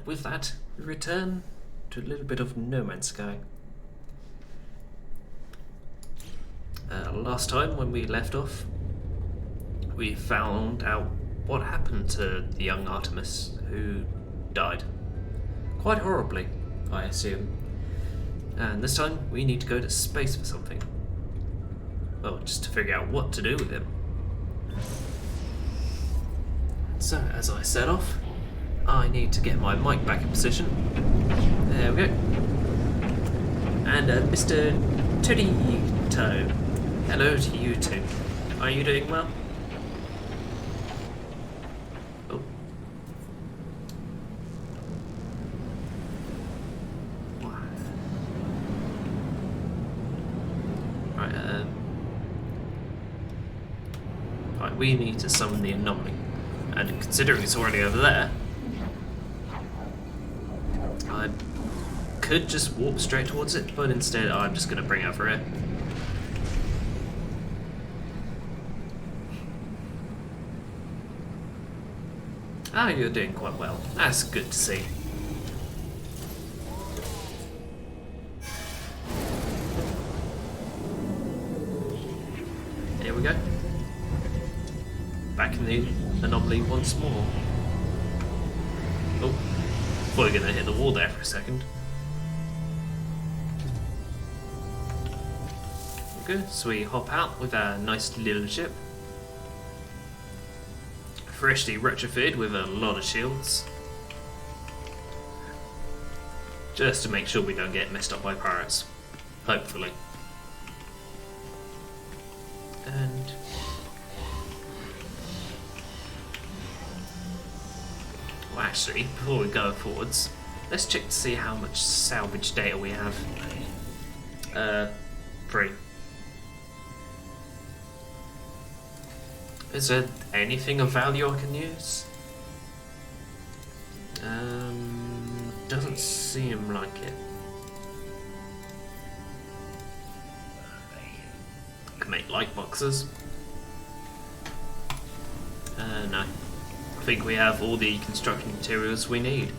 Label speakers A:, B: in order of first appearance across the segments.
A: And with that, we return to a little bit of No Man's Sky. Last time when we left off, we found out what happened to the young Artemis, who died. Quite horribly, I assume. And this time, we need to go to space for something. Well, just to figure out what to do with him. So, as I set off, I need to get my mic back in position. There we go. And Mr. Tudito, hello to you too. Are you doing well? Oh. Right, right, we need to summon the anomaly. And considering it's already over there, I could just warp straight towards it, but instead I'm just going to bring it over here. Ah, you're doing quite well. That's good to see. Here we go. Back in the anomaly once more. Oh, thought we were going to hit the wall there for a second. Okay, so we hop out with our nice little ship. Freshly retrofitted with a lot of shields. Just to make sure we don't get messed up by pirates. Hopefully. And well, actually, before we go forwards, let's check to see how much salvage data we have. 3. Is there anything of value I can use? Doesn't seem like it. Can make light boxes. No. I think we have all the construction materials we need.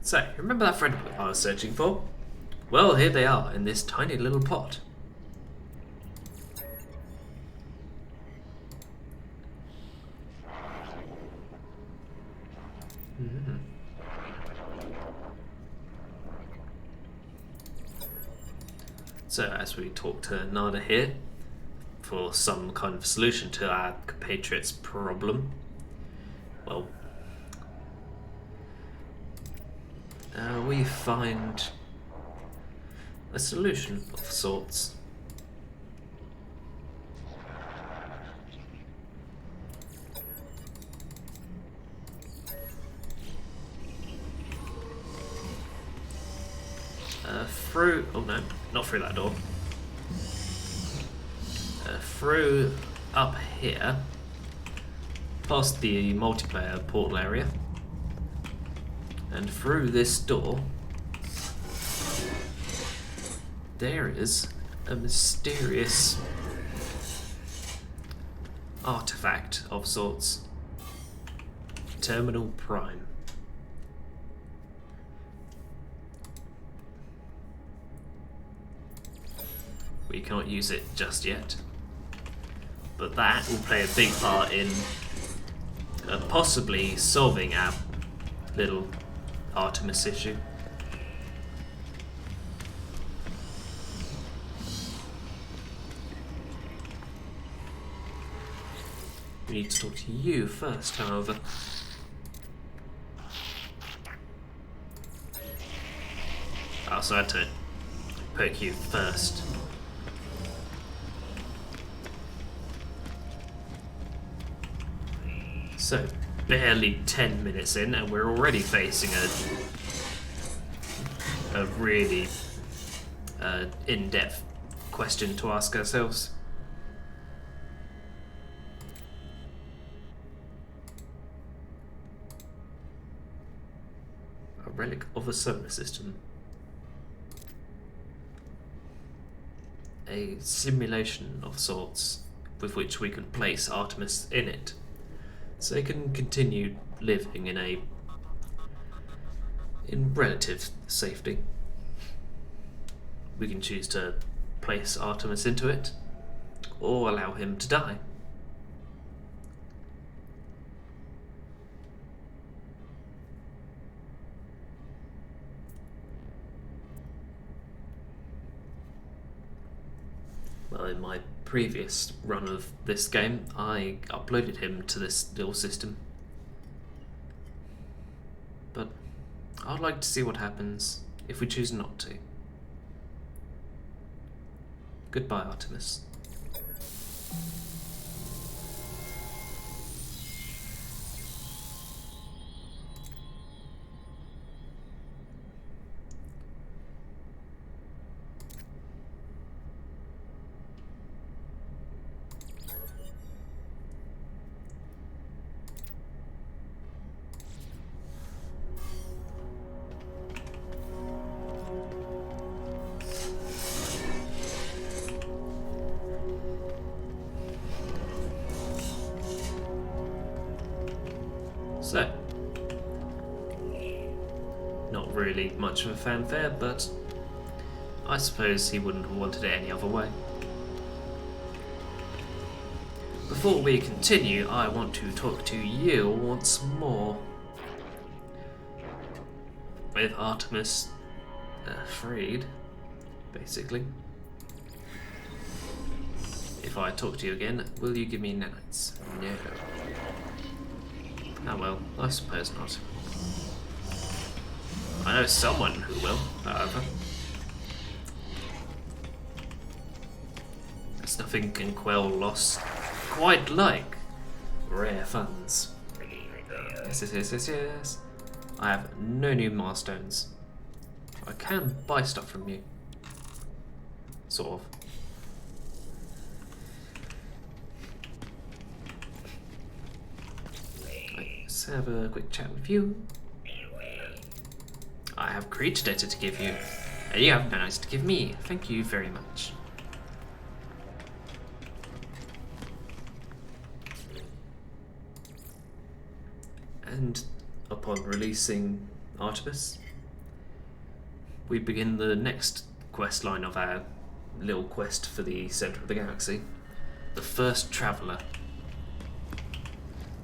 A: So, remember that friend I was searching for? Well, here they are, in this tiny little pot. So, as we talk to Nada here, for some kind of solution to our compatriots' problem, well, we find a solution of sorts. Through, oh no, not through that door. Through up here, past the multiplayer portal area. And through this door, there is a mysterious artifact of sorts. Terminal Prime. We cannot use it just yet, but that will play a big part in possibly solving our little Artemis issue. We need to talk to you first, however. I also had to poke you first. So, barely 10 minutes in, and we're already facing a really in-depth question to ask ourselves. A relic of a solar system. a simulation of sorts with which we can place Artemis in it, so he can continue living in relative safety. We can choose to place Artemis into it, or allow him to die. Well, in my previous run of this game, I uploaded him to this little system. But I'd like to see what happens if we choose not to. Goodbye, Artemis. So, not really much of a fanfare, but I suppose he wouldn't have wanted it any other way. Before we continue, I want to talk to you once more. With Artemis freed, basically. If I talk to you again, will you give me nanites? No. Oh well, I suppose not. I know someone who will, however. As nothing can quell loss quite like rare funds. Yes. I have no new milestones. I can buy stuff from you. Sort of. Let's have a quick chat with you. I have creature data to give you, and you have nanites to give me. Thank you very much. And upon releasing Artemis, we begin the next quest line of our little quest for the centre of the galaxy. The first traveller.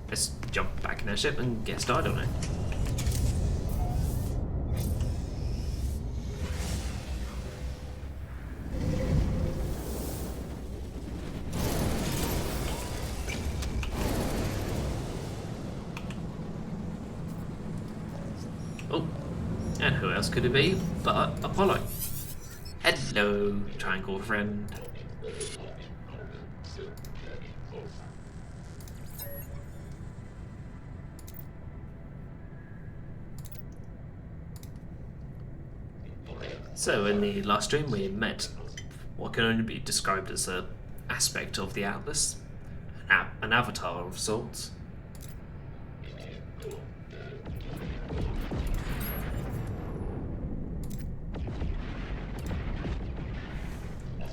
A: Let's jump back in our ship and get started on it. Oh, and who else could it be but Apollo? Hello, triangle friend. So in the last stream we met what can only be described as an aspect of the Atlas, an avatar of sorts.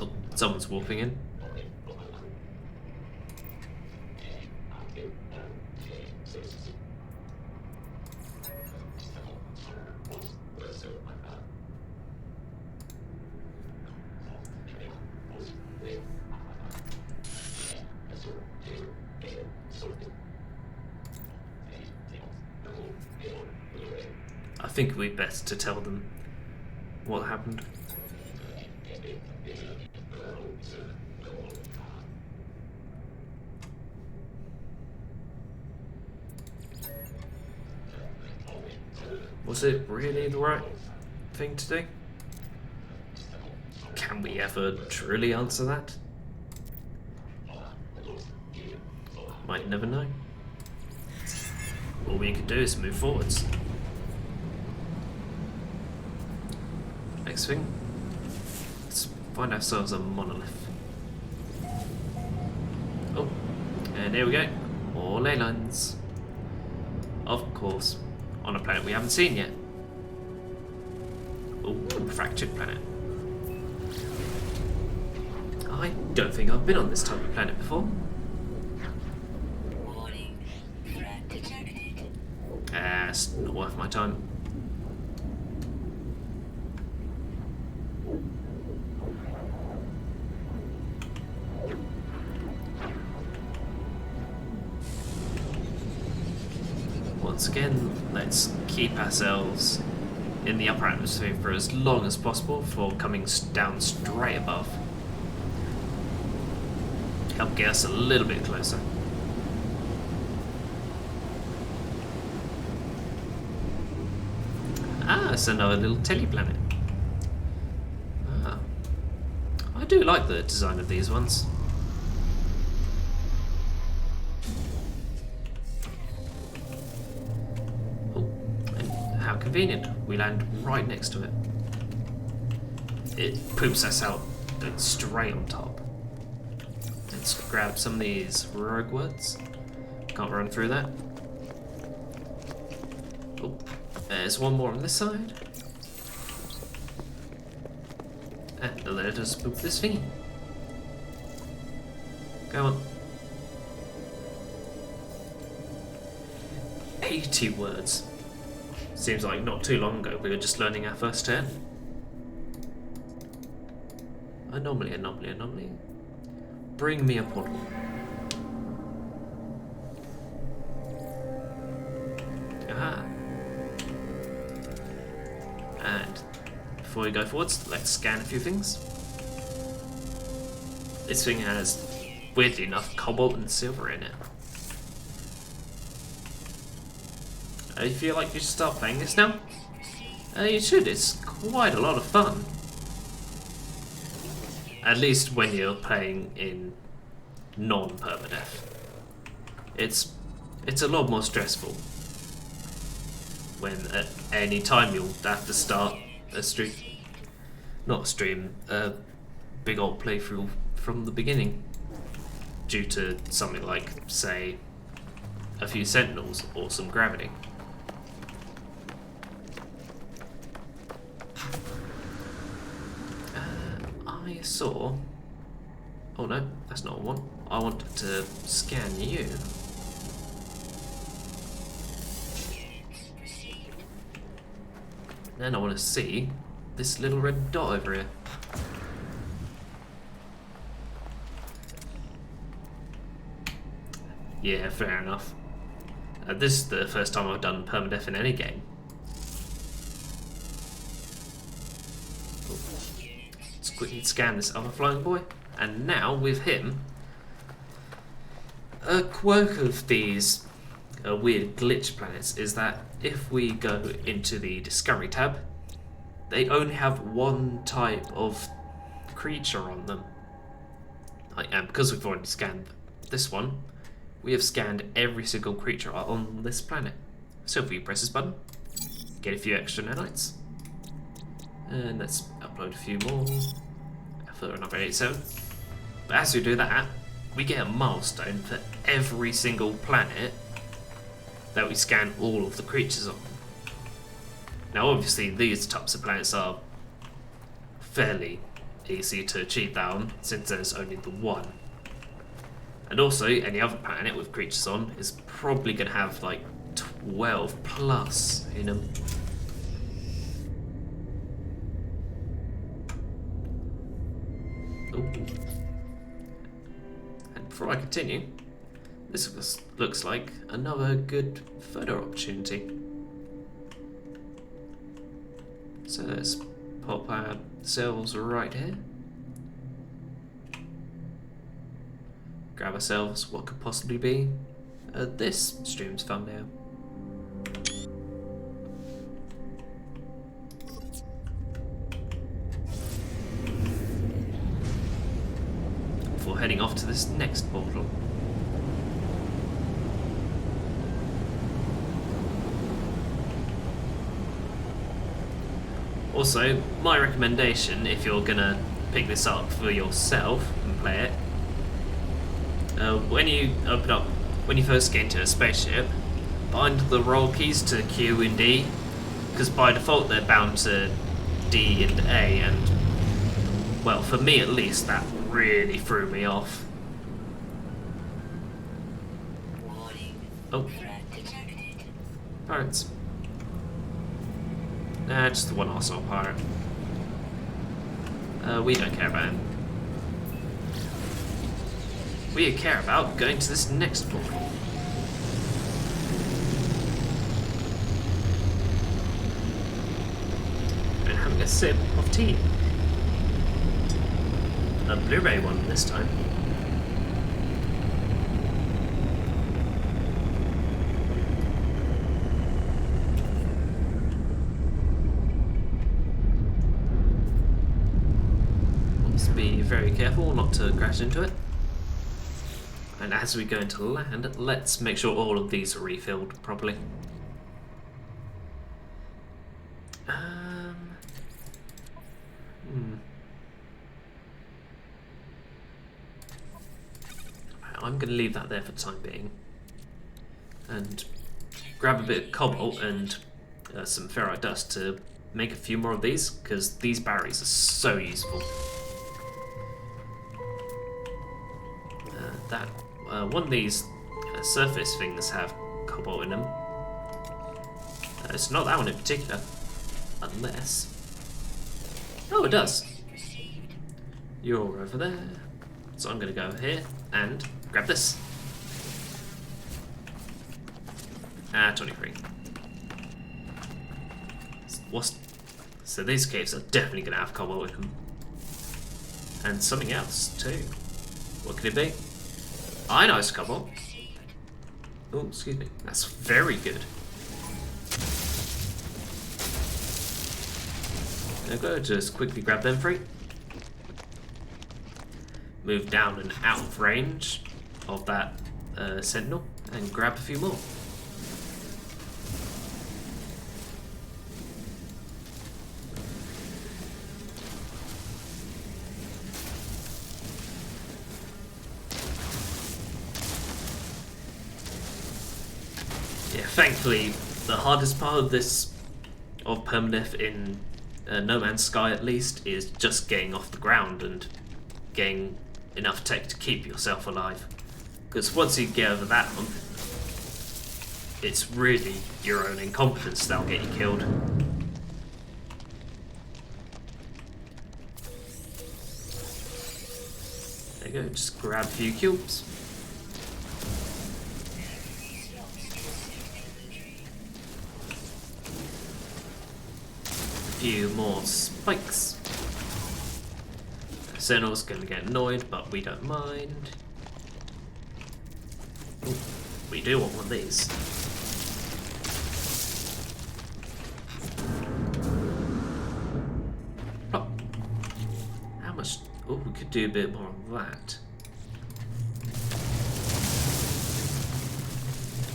A: Oh, someone's walking in. I think it would be best to tell them what happened. Was it really the right thing to do? Can we ever truly answer that? Might never know. All we can do is move forwards. Next thing, let's find ourselves a monolith. Oh, and here we go. More ley lines. Of course, on a planet we haven't seen yet. Oh, fractured planet. I don't think I've been on this type of planet before.
B: Warning. Threat detected.
A: It's not worth my time. Once again, let's keep ourselves in the upper atmosphere for as long as possible before coming down straight above. Help get us a little bit closer. Ah, it's another little teleplanet. Ah. I do like the design of these ones. Oh, and how convenient. We land right next to it. It poops us out straight on top. Let's grab some of these rogue words. Can't run through that. Oh, there's one more on this side. And let us boop this thingy. Go on. 80 words. Seems like not too long ago we were just learning our first 10. Anomaly, anomaly, anomaly. Bring me a portal. Aha. And before we go forwards, let's scan a few things. This thing has, weirdly enough, cobalt and silver in it. You feel like you should start playing this now? You should, it's quite a lot of fun. At least when you're playing in non-permadeath. It's a lot more stressful when at any time you'll have to start a stream. Not a stream, a big old playthrough from the beginning. Due to something like, say, a few sentinels or some gravity. I saw... Oh no, that's not one. I wanted to scan you. Then I want to see this little red dot over here. Yeah, fair enough. This is the first time I've done permadeath in any game. Let's quickly scan this other flying boy. And now, with him, a quirk of these weird glitch planets is that if we go into the Discovery tab, they only have one type of creature on them. And because we've already scanned this one, we have scanned every single creature on this planet. So if we press this button, get a few extra nanites. And let's upload a few more for another 87. But as we do that, we get a milestone for every single planet that we scan all of the creatures on. Now obviously these types of planets are fairly easy to achieve that on, since there's only the one. And also, any other planet with creatures on is probably going to have like 12 plus in them. Ooh. And before I continue, this looks like another good photo opportunity. So let's pop our cells right here. Grab ourselves what could possibly be this stream's thumbnail. Before heading off to this next portal. Also, my recommendation, if you're gonna pick this up for yourself and play it, when you first get into a spaceship, bind the roll keys to Q and D, because by default they're bound to D and A, and well, for me at least, that really threw me off.
B: Warning.
A: Oh,
B: Threat detected.
A: pirates. Nah, just the one arsehole pirate. We don't care about him. We care about going to this next portal. And having a sip of tea. A blueberry one this time. Must be very careful not to crash into it. And as we go into land, let's make sure all of these are refilled properly. I'm going to leave that there for the time being. And grab a bit of cobalt and some ferrite dust to make a few more of these, because these batteries are so useful. One of these surface things have cobalt in them. It's not that one in particular, unless... Oh, it does. You're over there. So I'm going to go over here and grab this. 23. So these caves are definitely going to have cobalt in them. And something else too. What could it be? Ionized cobalt. Oh, excuse me. That's very good. There we go. Just quickly grab them three. Move down and out of range of that sentinel and grab a few more. Yeah, thankfully, the hardest part of this, of Permadeath in No Man's Sky at least, is just getting off the ground and getting enough tech to keep yourself alive. Because once you get over that hump, it's really your own incompetence that'll get you killed. There you go, just grab a few cubes. A few more spikes. Sentinel's gonna get annoyed, but we don't mind. Ooh, we do want one of these. Oh. How much? Oh, we could do a bit more of that.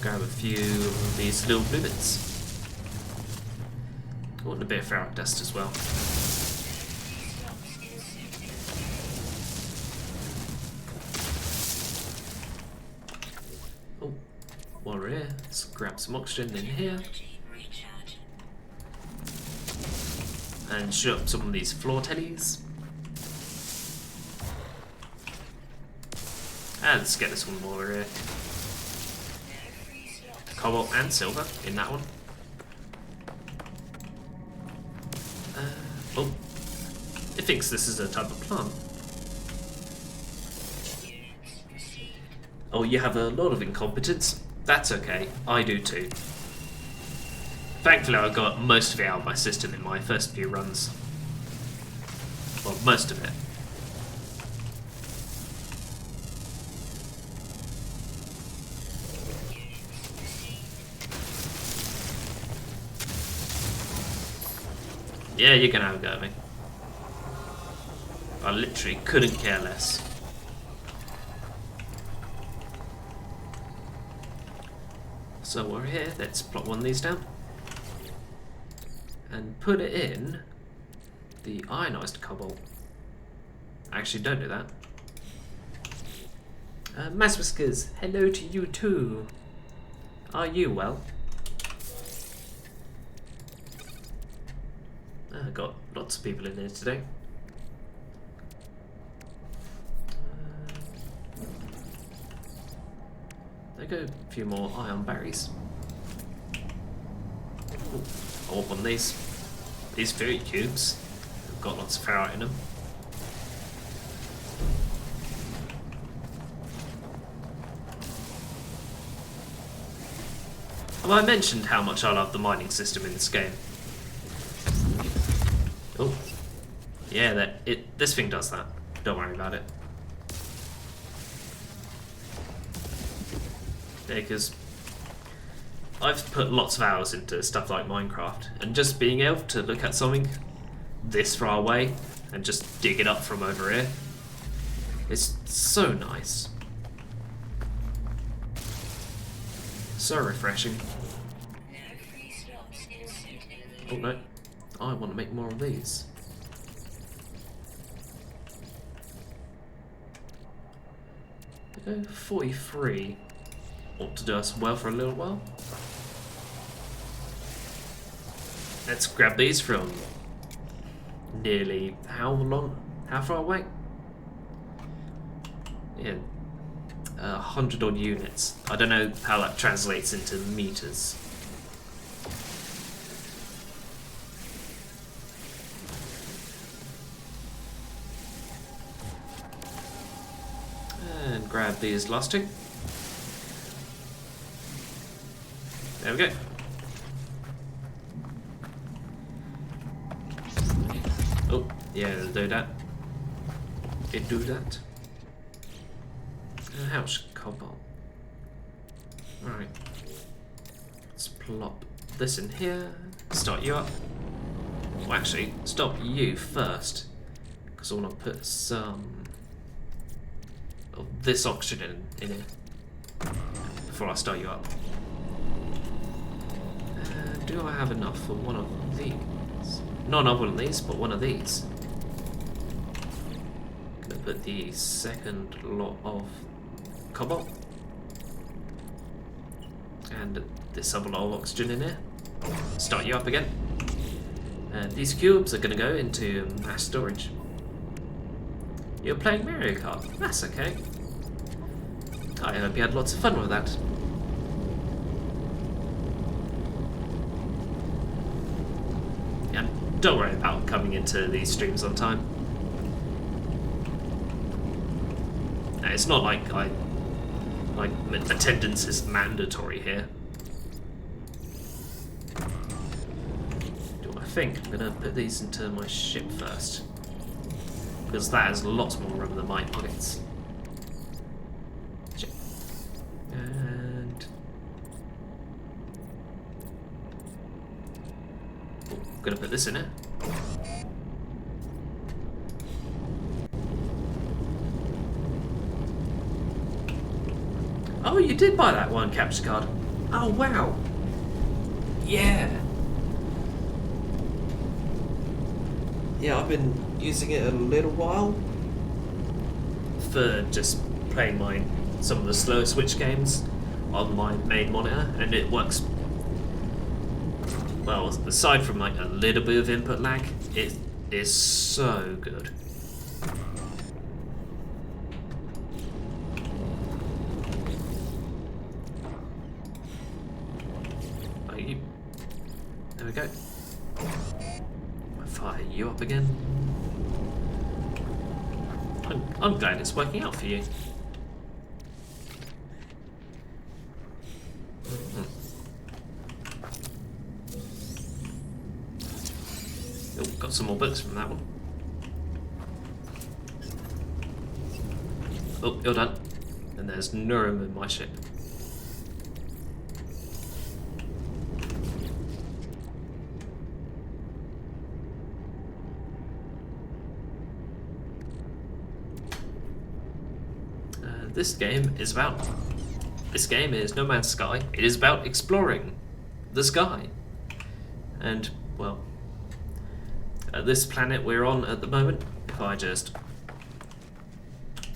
A: Grab a few of these little blue bits. I want a bit of ferrite dust as well. Oh, while we're here, let's grab some oxygen in here. And shoot up some of these floor tellies. And let's get this one while we're here. Cobalt and silver in that one. Oh, it thinks this is a type of plant. Oh, you have a lot of incompetence? That's okay, I do too. Thankfully I got most of it out of my system in my first few runs. Well, most of it. Yeah, you can have a go at me. I literally couldn't care less. So we're here, let's plot one of these down. And put it in the ionized cobalt. Actually, don't do that. Mass Whiskers, hello to you too. Are you well? Got lots of people in here today. I go a few more ion berries. Ooh, I want one of these. These food cubes have got lots of ferrite in them. Have I mentioned how much I love the mining system in this game? Oh, yeah, this thing does that. Don't worry about it. Yeah, because I've put lots of hours into stuff like Minecraft, and just being able to look at something this far away and just dig it up from over here, it's so nice. So refreshing. Oh no, I want to make more of these. Okay, 43. Ought to do us well for a little while. Let's grab these from nearly how far away? Yeah, 100 odd units. I don't know how that translates into meters. And grab these last two. There we go. Oh, yeah, it'll do that. It do that. How much cobalt? Right. Let's plop this in here. Start you up. Well, actually, stop you first, because I want to put some of this oxygen in here before I start you up. Do I have enough for one of these? No, not one of these, but one of these. Gonna put the second lot of cobalt and this other lot of oxygen in here. Start you up again. And these cubes are gonna go into mass storage. You're playing Mario Kart. That's okay. I hope you had lots of fun with that. Don't worry about coming into these streams on time. It's not like attendance is mandatory here. I think I'm gonna put these into my ship first, because that has lots more room than my pockets. And I'm gonna put this in it. Oh, you did buy that one capture card. Oh, wow. Yeah. Yeah, I've been using it a little while for just playing some of the slower Switch games on my main monitor, and it works. Well, aside from like a little bit of input lag, it is so good. There we go. I'll fire you up again. I'm glad it's working out for you. Oh, got some more books from that one. Oh, you're done. And there's no room in my ship. This game is No Man's Sky. It is about exploring the sky. And, well, this planet we're on at the moment, if I just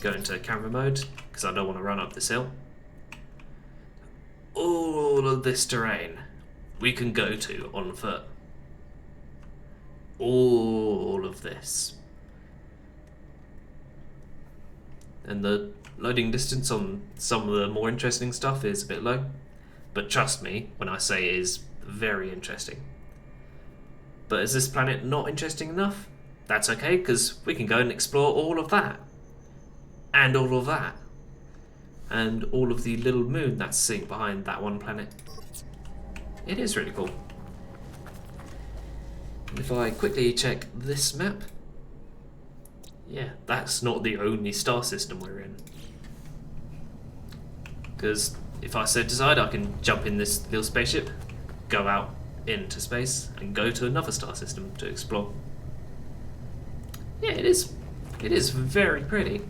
A: go into camera mode, because I don't want to run up this hill, all of this terrain we can go to on foot. All of this. And the loading distance on some of the more interesting stuff is a bit low, but trust me when I say it is very interesting. But is this planet not interesting enough? That's okay, because we can go and explore all of that. And all of that. And all of the little moon that's sitting behind that one planet. It is really cool. If I quickly check this map, yeah, that's not the only star system we're in. Because if I so decide, I can jump in this little spaceship, go out into space, and go to another star system to explore. Yeah, it is very pretty.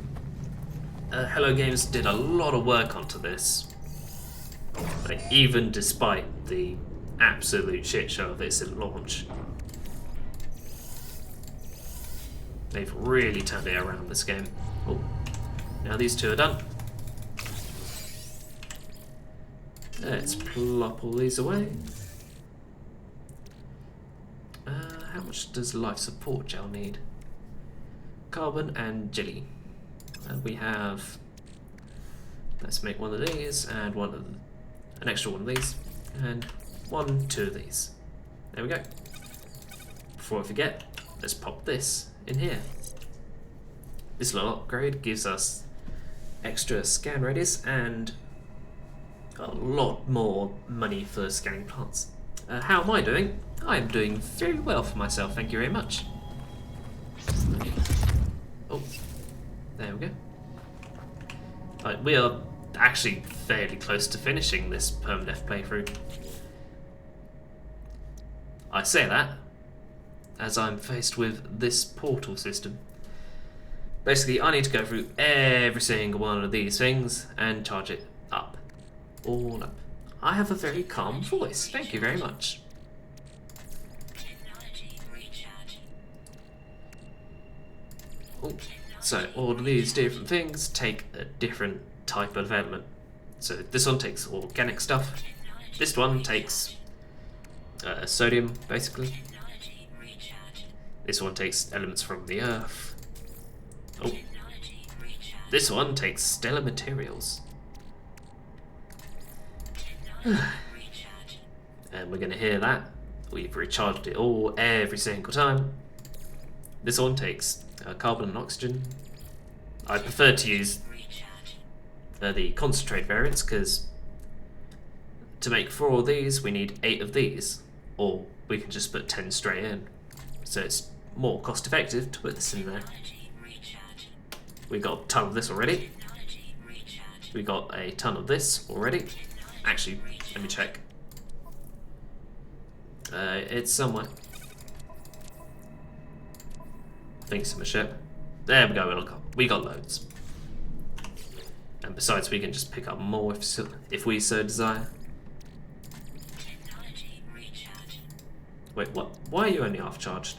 A: Hello Games did a lot of work onto this, like, even despite the absolute shit show of its launch. They've really turned it around, this game. Oh, now these two are done. Let's plop all these away. How much does life support gel need? Carbon and jelly. And we have... Let's make one of these and an extra one of these. And two of these. There we go. Before I forget, let's pop this in here. This little upgrade gives us extra scan radius and a lot more money for scanning plants. How am I doing? I am doing very well for myself, thank you very much. Oh, there we go. Right, we are actually fairly close to finishing this Permadeath playthrough. I say that as I'm faced with this portal system. Basically, I need to go through every single one of these things and charge it up. All up. I have a very calm voice, thank you very much. Oh, so all of these different things take a different type of element. So this one takes organic stuff. This one takes sodium, basically. This one takes elements from the Earth. Oh, this one takes stellar materials. And we're going to hear that. We've recharged it all every single time. This one takes carbon and oxygen. I prefer to use the concentrate variants because to make 4 of these we need 8 of these, or we can just put 10 straight in. So it's more cost effective to put this in there. We got a ton of this already. We got a ton of this already. Actually, let me check. It's somewhere. I think it's in the ship. There we go, we got loads. And besides, we can just pick up more if we so desire. Wait, what? Why are you only half charged?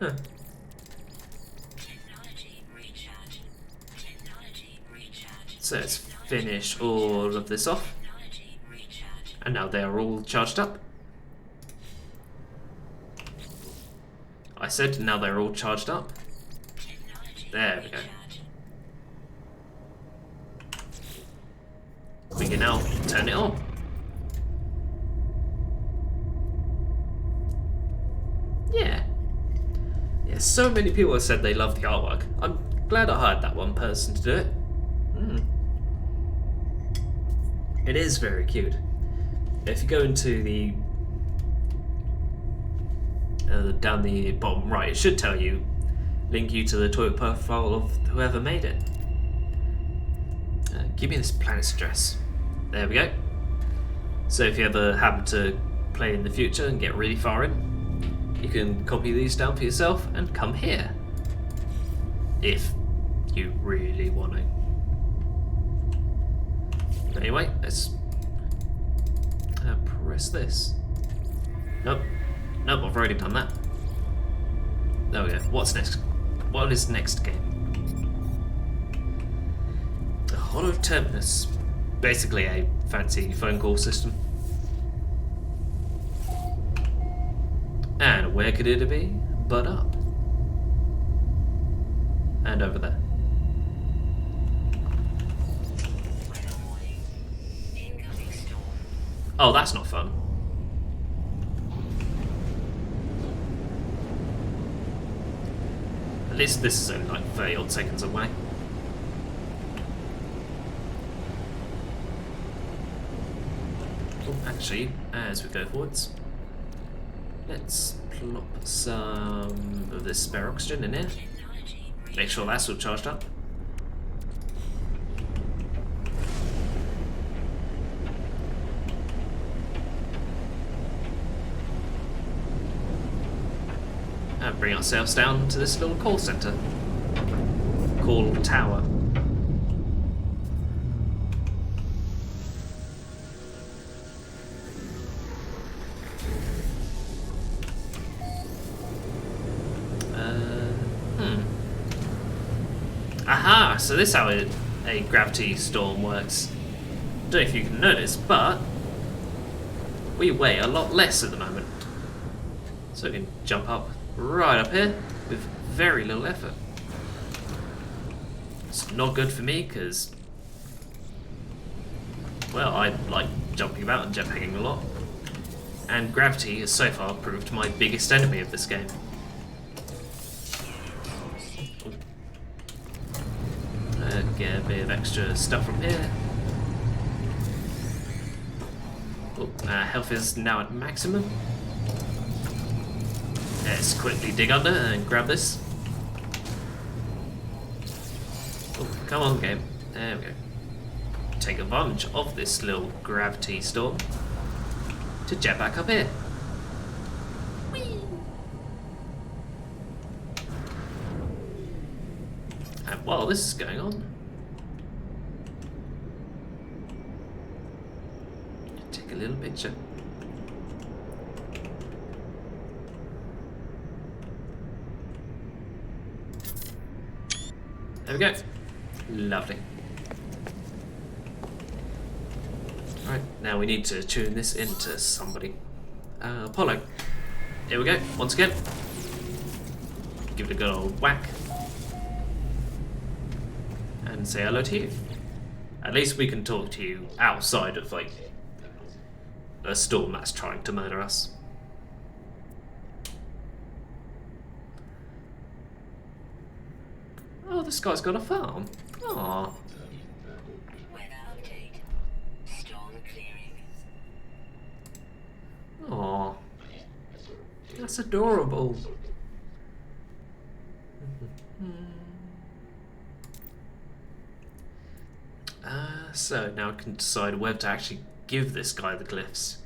A: Huh. So let's finish all of this off. And now they are all charged up. I said now they're all charged up. There we go. We can now turn it on. Yeah. Yeah, so many people have said they love the artwork. I'm glad I hired that one person to do it. It is very cute. If you go into the down the bottom right, it should tell you, link you to the Twitter profile of whoever made it. Give me this planet's address. There we go. So if you ever happen to play in the future and get really far in, you can copy these down for yourself and come here. If you really want to. Anyway, let's press this. Nope. Nope, I've already done that. There we go. What's next? What is next game? The Hollow Terminus. Basically a fancy phone call system. And where could it be but up? And over there. Oh, that's not fun. At least this is only like 30 odd seconds away. Oh, actually, as we go forwards, let's plop some of this spare oxygen in here. Make sure that's all charged up. And bring ourselves down to this little call center. Call tower. Aha! So this is how a gravity storm works. Don't know if you can notice, but we weigh a lot less at the moment. So we can jump up right up here with very little effort. It's not good for me because, well, I like jumping about and jetpacking a lot. And gravity has so far proved my biggest enemy of this game. Get a bit of extra stuff from here. Health is now at maximum. Let's quickly dig under and grab this. Oh, come on, game. There we go. Take advantage of this little gravity storm to jet back up here. Whee! And while this is going on, take a little picture. There we go. Lovely. Right, now we need to tune this into somebody. Apollo. Here we go, once again. Give it a good old whack. And say hello to you. At least we can talk to you outside of, like, a storm that's trying to murder us. Oh, this guy's got a farm. Aww.
B: Weather update. Storm clearing.
A: Aww. That's adorable. So now I can decide whether to actually give this guy the glyphs.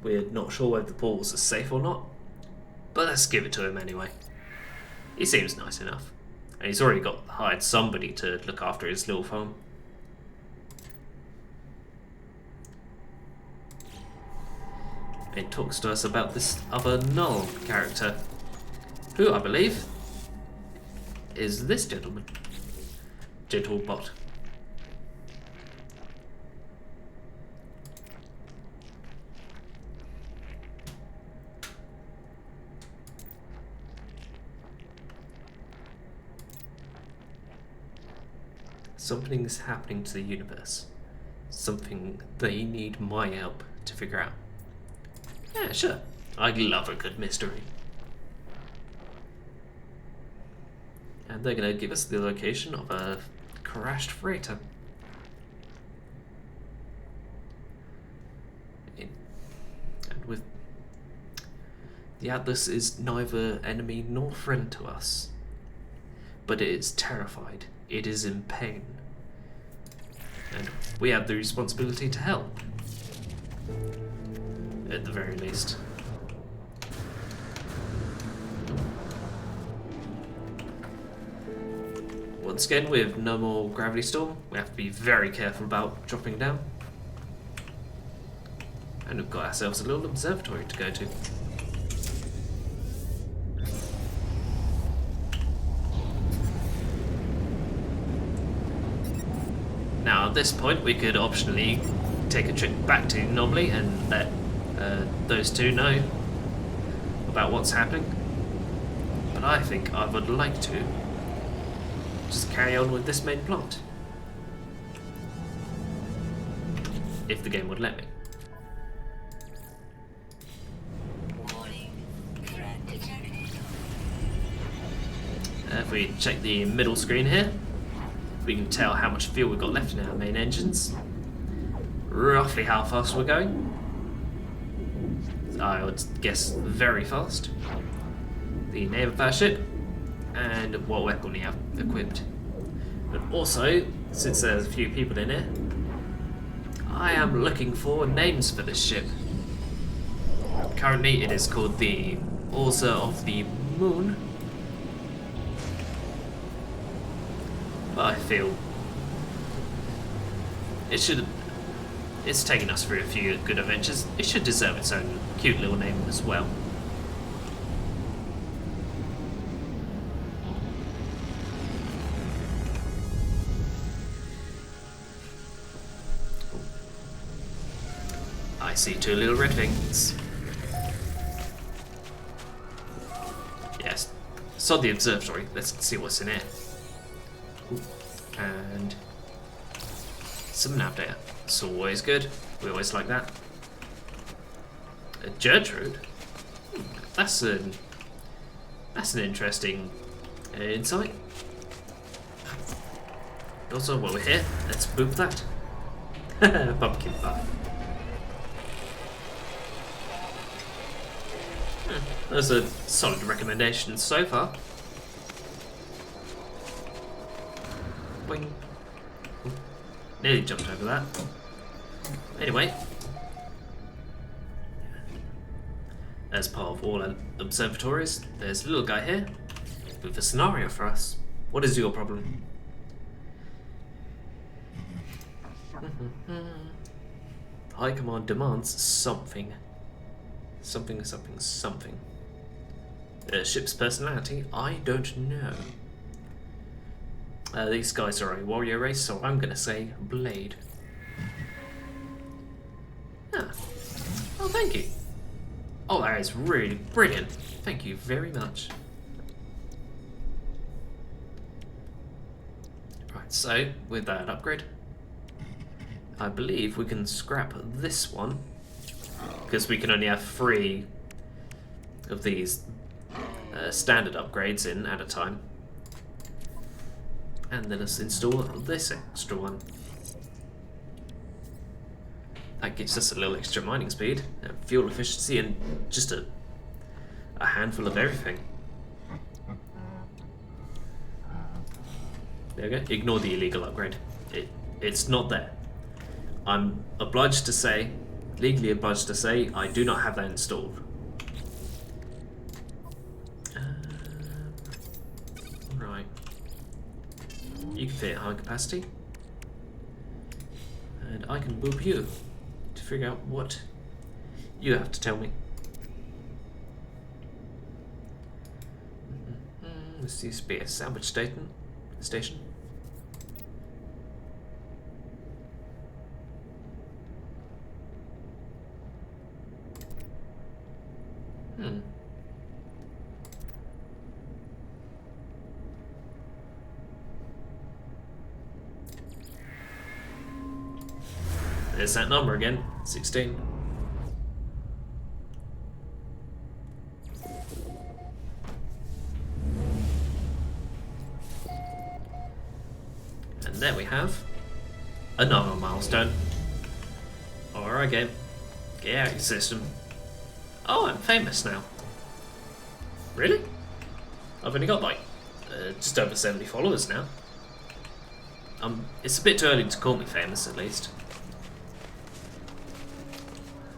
A: We're not sure whether the portals are safe or not, but let's give it to him anyway. He seems nice enough, and he's already hired somebody to look after his little farm. It talks to us about this other null character, who I believe is this gentleman. Gentle bot. Something's happening to the universe. Something they need my help to figure out. Yeah, sure. I love a good mystery. And they're going to give us the location of a crashed freighter. And with the Atlas is neither enemy nor friend to us, but it is terrified. It is in pain, and we have the responsibility to help, at the very least. Once again, with no more gravity storm, we have to be very careful about dropping down. And we've got ourselves a little observatory to go to. Now at this point we could optionally take a trip back to Normally and let those two know about what's happening. But I think I would like to just carry on with this main plot. if the game would let me.
B: Warning. Threat detected.
A: If we check the middle screen here, we can tell how much fuel we've got left in our main engines. Roughly how fast we're going. I would guess very fast. The name of our ship, and what weapon we have equipped. But also, since there's a few people in here, I am looking for names for this ship. Currently it is called the Author of the Moon. But I feel it's taken us through a few good adventures. It should deserve its own cute little name as well. I see two little red things. Yes. Sod the observatory. Let's see what's in here. Ooh. And some nav data. It's always good. We always like that. A Gertrude. That's an interesting insight. Also, while we're here, let's boop that. Pumpkin pie. That's a solid recommendation so far. Boing. Nearly jumped over that. Anyway, as part of all observatories, there's a little guy here with a scenario for us. What is your problem? High Command demands something. Something. Ship's personality? I don't know. These guys are a warrior race, so I'm gonna say Blade. Ah. Oh, thank you. Oh, that is really brilliant. Thank you very much. Right, so with that upgrade, I believe we can scrap this one, because we can only have 3 of these standard upgrades in at a time. And then let's install this extra one. That gives us a little extra mining speed, fuel efficiency, and just a handful of everything. There we go. Ignore the illegal upgrade. It's not there. I'm obliged to say, legally obliged to say, I do not have that installed. Right. You can fit at high capacity. And I can boop you to figure out what you have to tell me. This used to be a sandwich station. There's that number again, 16. And there we have another milestone. Alright game, get out of your system. Oh, I'm famous now. Really? I've only got like just over 70 followers now. It's a bit too early to call me famous, at least.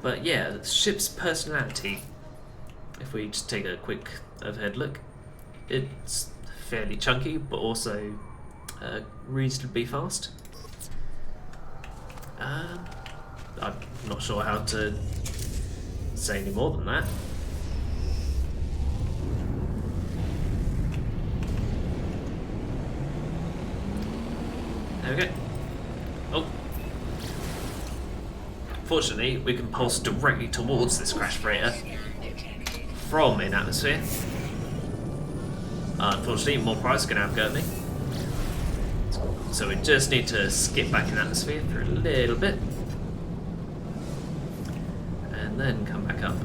A: But yeah, the ship's personality, if we just take a quick overhead look, it's fairly chunky, but also reasonably fast. I'm not sure how to say any more than that. There we go. Oh. Fortunately, we can pulse directly towards this crash freighter from in atmosphere. Unfortunately, more price are going to have a go at me. So we just need to skip back in atmosphere for a little bit. then come back up.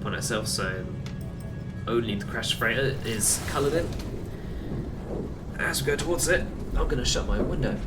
A: Put ourselves so only the crashed freighter is coloured in. As we go towards it, I'm going to shut my window.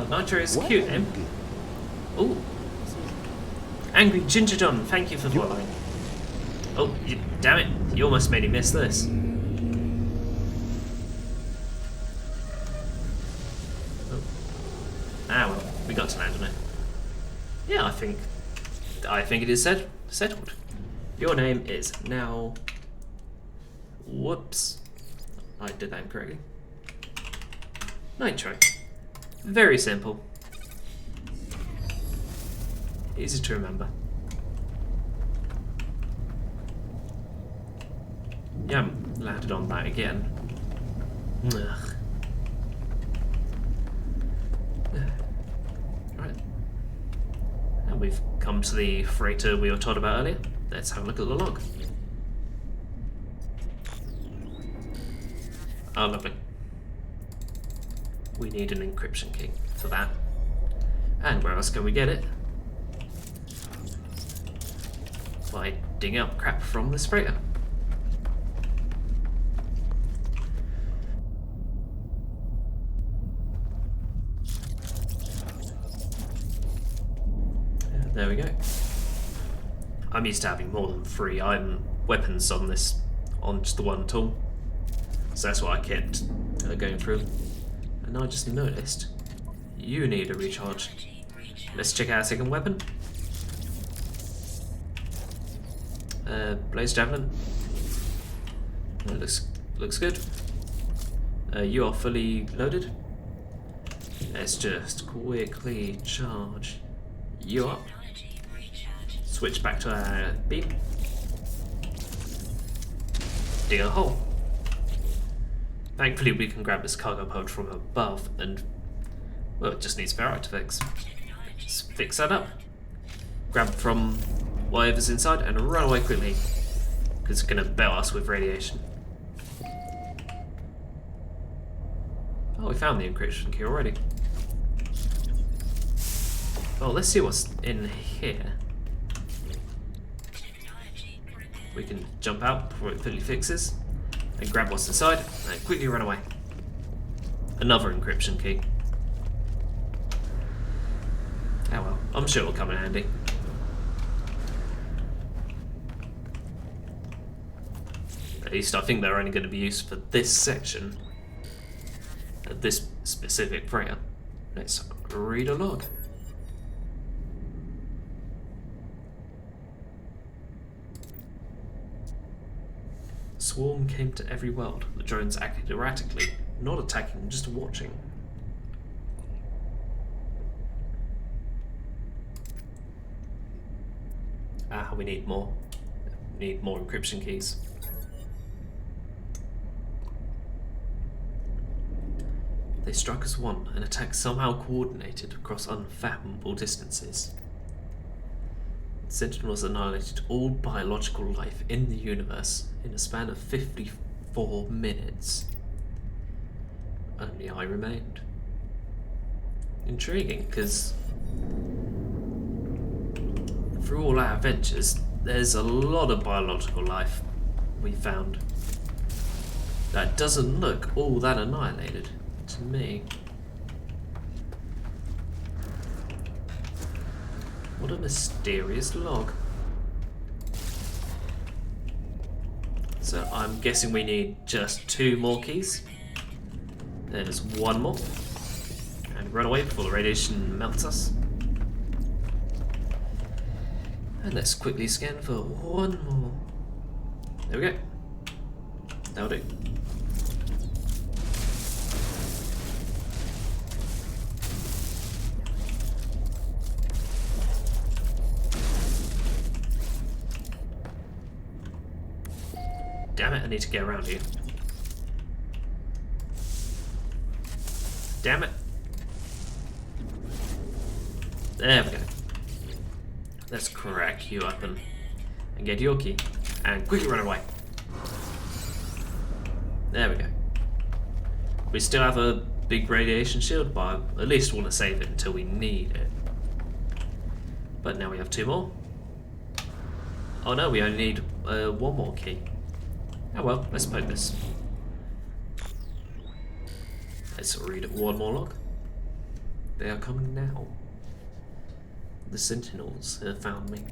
A: Nitro is cute, eh? Oh, Angry Ginger John, thank you for following. Oh, damn it! You almost made me miss this. Oh. Ah well, we got to land on it. Yeah, I think it is settled. Your name is now. Whoops, I did that incorrectly. Nitro. Very simple. Easy to remember. Yeah, landed on that again. Ugh. Right. And we've come to the freighter we were told about earlier. Let's have a look at the log. Oh, lovely. We need an encryption key for that. And where else can we get it? By digging up crap from this freighter. There we go. I'm used to having more than 3 iron weapons on this, on just the one tool. So that's what I kept going through. And I just noticed you need a recharge. Let's check out our second weapon. Blaze Javelin. Looks good. You are fully loaded. Let's just quickly charge you up. Switch back to our beam. Dig a hole. Thankfully we can grab this cargo pod from above and, well, it just needs spare artifacts. Let's fix that up. Grab from whatever's inside and run away quickly, because it's going to belt us with radiation. Oh, we found the encryption key already. Well, let's see what's in here. We can jump out before it fully fixes. And grab what's inside, and quickly run away. Another encryption key. Oh well, I'm sure it'll come in handy. At least I think they're only going to be used for this section. At this specific freighter. Let's read a log. Swarm came to every world. The drones acted erratically, not attacking, just watching. Ah, we need more. We need more encryption keys. They struck as one, an attack somehow coordinated across unfathomable distances. Sentinels annihilated all biological life in the universe in a span of 54 minutes. Only I remained. Intriguing, because through all our adventures, there's a lot of biological life we found that doesn't look all that annihilated to me. What a mysterious log. So I'm guessing we need just 2 more keys. There's 1 more. And run away before the radiation melts us. And let's quickly scan for 1 more. There we go. That'll do. Damn it, I need to get around you. Damn it. There we go. Let's crack you up and get your key. And quickly run away. There we go. We still have a big radiation shield, but I at least want to save it until we need it. But now we have 2 more. Oh no, we only need 1 more key. Oh well, let's poke this. Let's read 1 more log. They are coming now. The Sentinels have found me.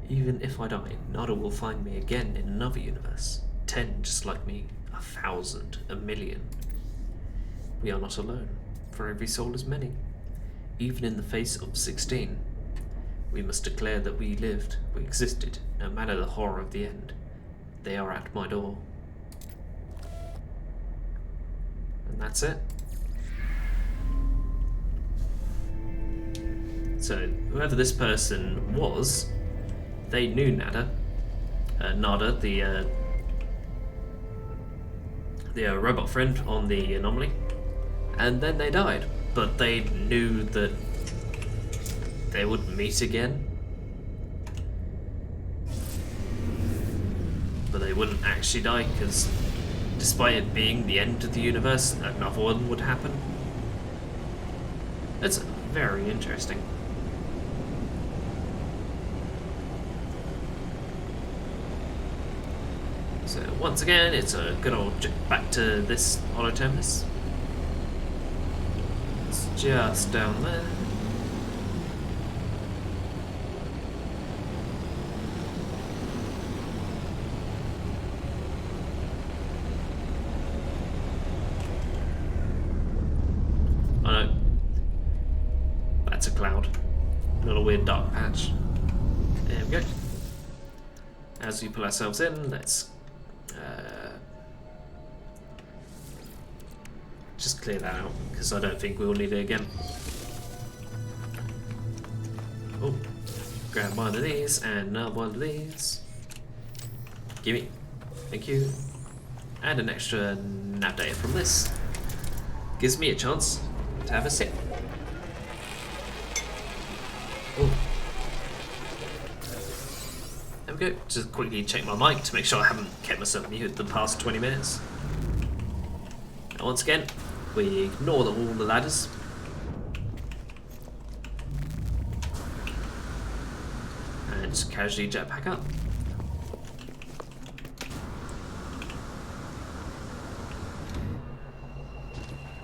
A: Even if I die, Nada will find me again in another universe. 10 just like me, 1,000, 1,000,000. We are not alone, for every soul is many. Even in the face of 16, we must declare that we lived, we existed, no matter the horror of the end. They are at my door. And that's it. So, whoever this person was, they knew Nada, the robot friend on the anomaly, and then they died. But they knew that they would meet again, but they wouldn't actually die because, despite it being the end of the universe, another one would happen. That's very interesting. So once again, it's a good old back to this Artemis. It's just down there. Oh no, that's a cloud, not a weird dark patch. There we go. As we pull ourselves in, let's just clear that out, because I don't think we'll need it again. Oh, grab one of these and another one of these. Gimme. Thank you. And an extra nav data from this. Gives me a chance to have a sip. Oh. There we go. Just quickly check my mic to make sure I haven't kept myself muted the past 20 minutes. And once again, we ignore all the ladders. And just casually jetpack up.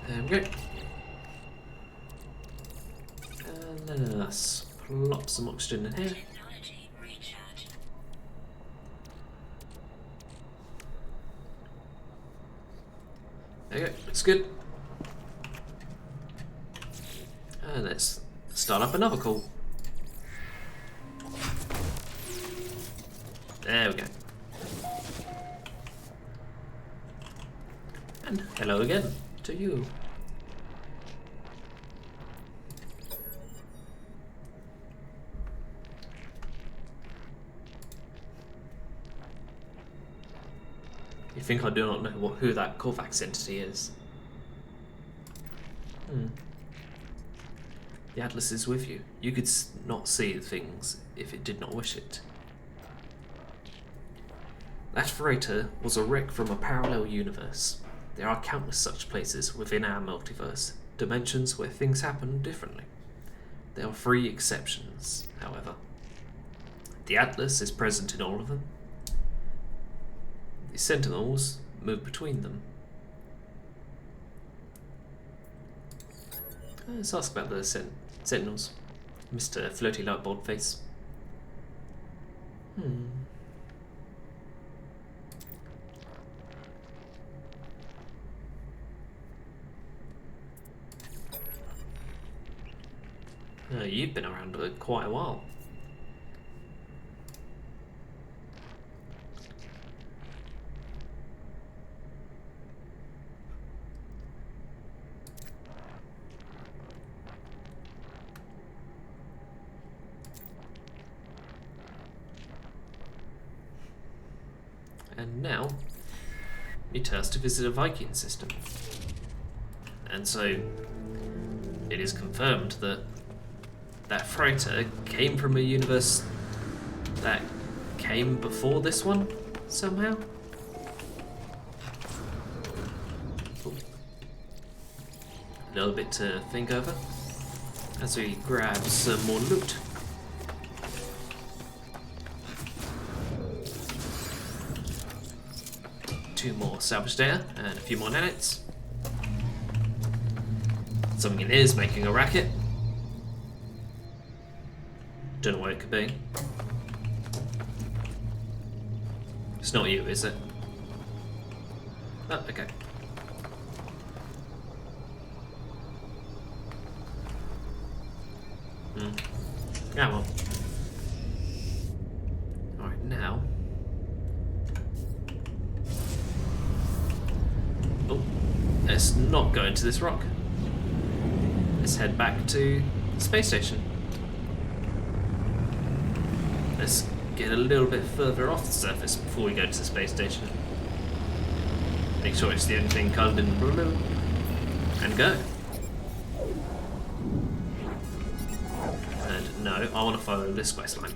A: There we go. And then let's plop some oxygen in here. There you go, it's good. And let's start up another call. There we go. And hello again to you. You think I do not know who that Corvax entity is? The Atlas is with you. You could not see things if it did not wish it. That freighter was a wreck from a parallel universe. There are countless such places within our multiverse, dimensions where things happen differently. There are 3 exceptions, however. The Atlas is present in all of them. The Sentinels move between them. Let's ask about the Sentinels. Mr. Floaty Lightboard Face. You've been around quite a while. And now it turns to visit a Viking system. And so it is confirmed that that freighter came from a universe that came before this one somehow. Ooh. A little bit to think over as we grab some more loot. Two more salvage data and a few more nanites. Something in here is making a racket. Don't know what it could be. It's not you, is it? Oh, okay. Yeah, well. Alright, now. Oh, let's not go into this rock. Let's head back to the space station. Let's get a little bit further off the surface before we go to the space station. Make sure it's the only thing coloured in blue. And go. And no, I want to follow this quest line.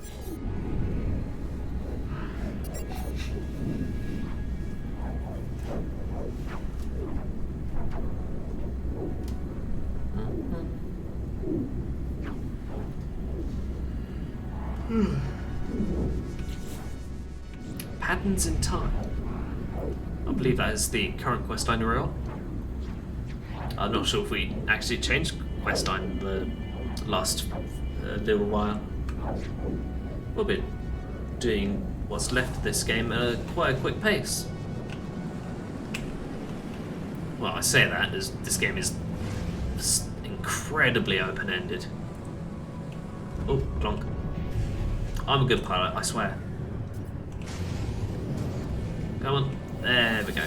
A: Patterns in time. I believe that is the current quest line we're on. I'm not sure if we actually changed quest line the last little while. We'll be doing what's left of this game at quite a quick pace. Well, I say that as this game is incredibly open-ended. Oh, plonk. I'm a good pilot, I swear. Come on. There we go.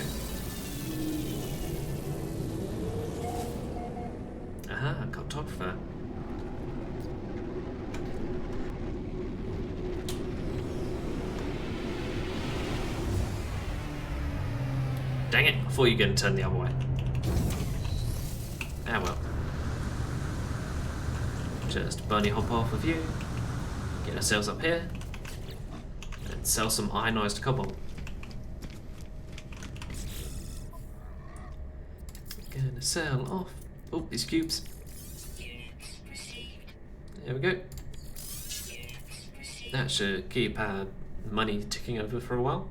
A: Aha, cartographer. Dang it, I thought you were going to turn the other way. Ah well. Just bunny hop off with you. Get ourselves up here. And sell some ionized cobalt. Gonna sell off. Oh, these cubes. There we go. That should keep our money ticking over for a while.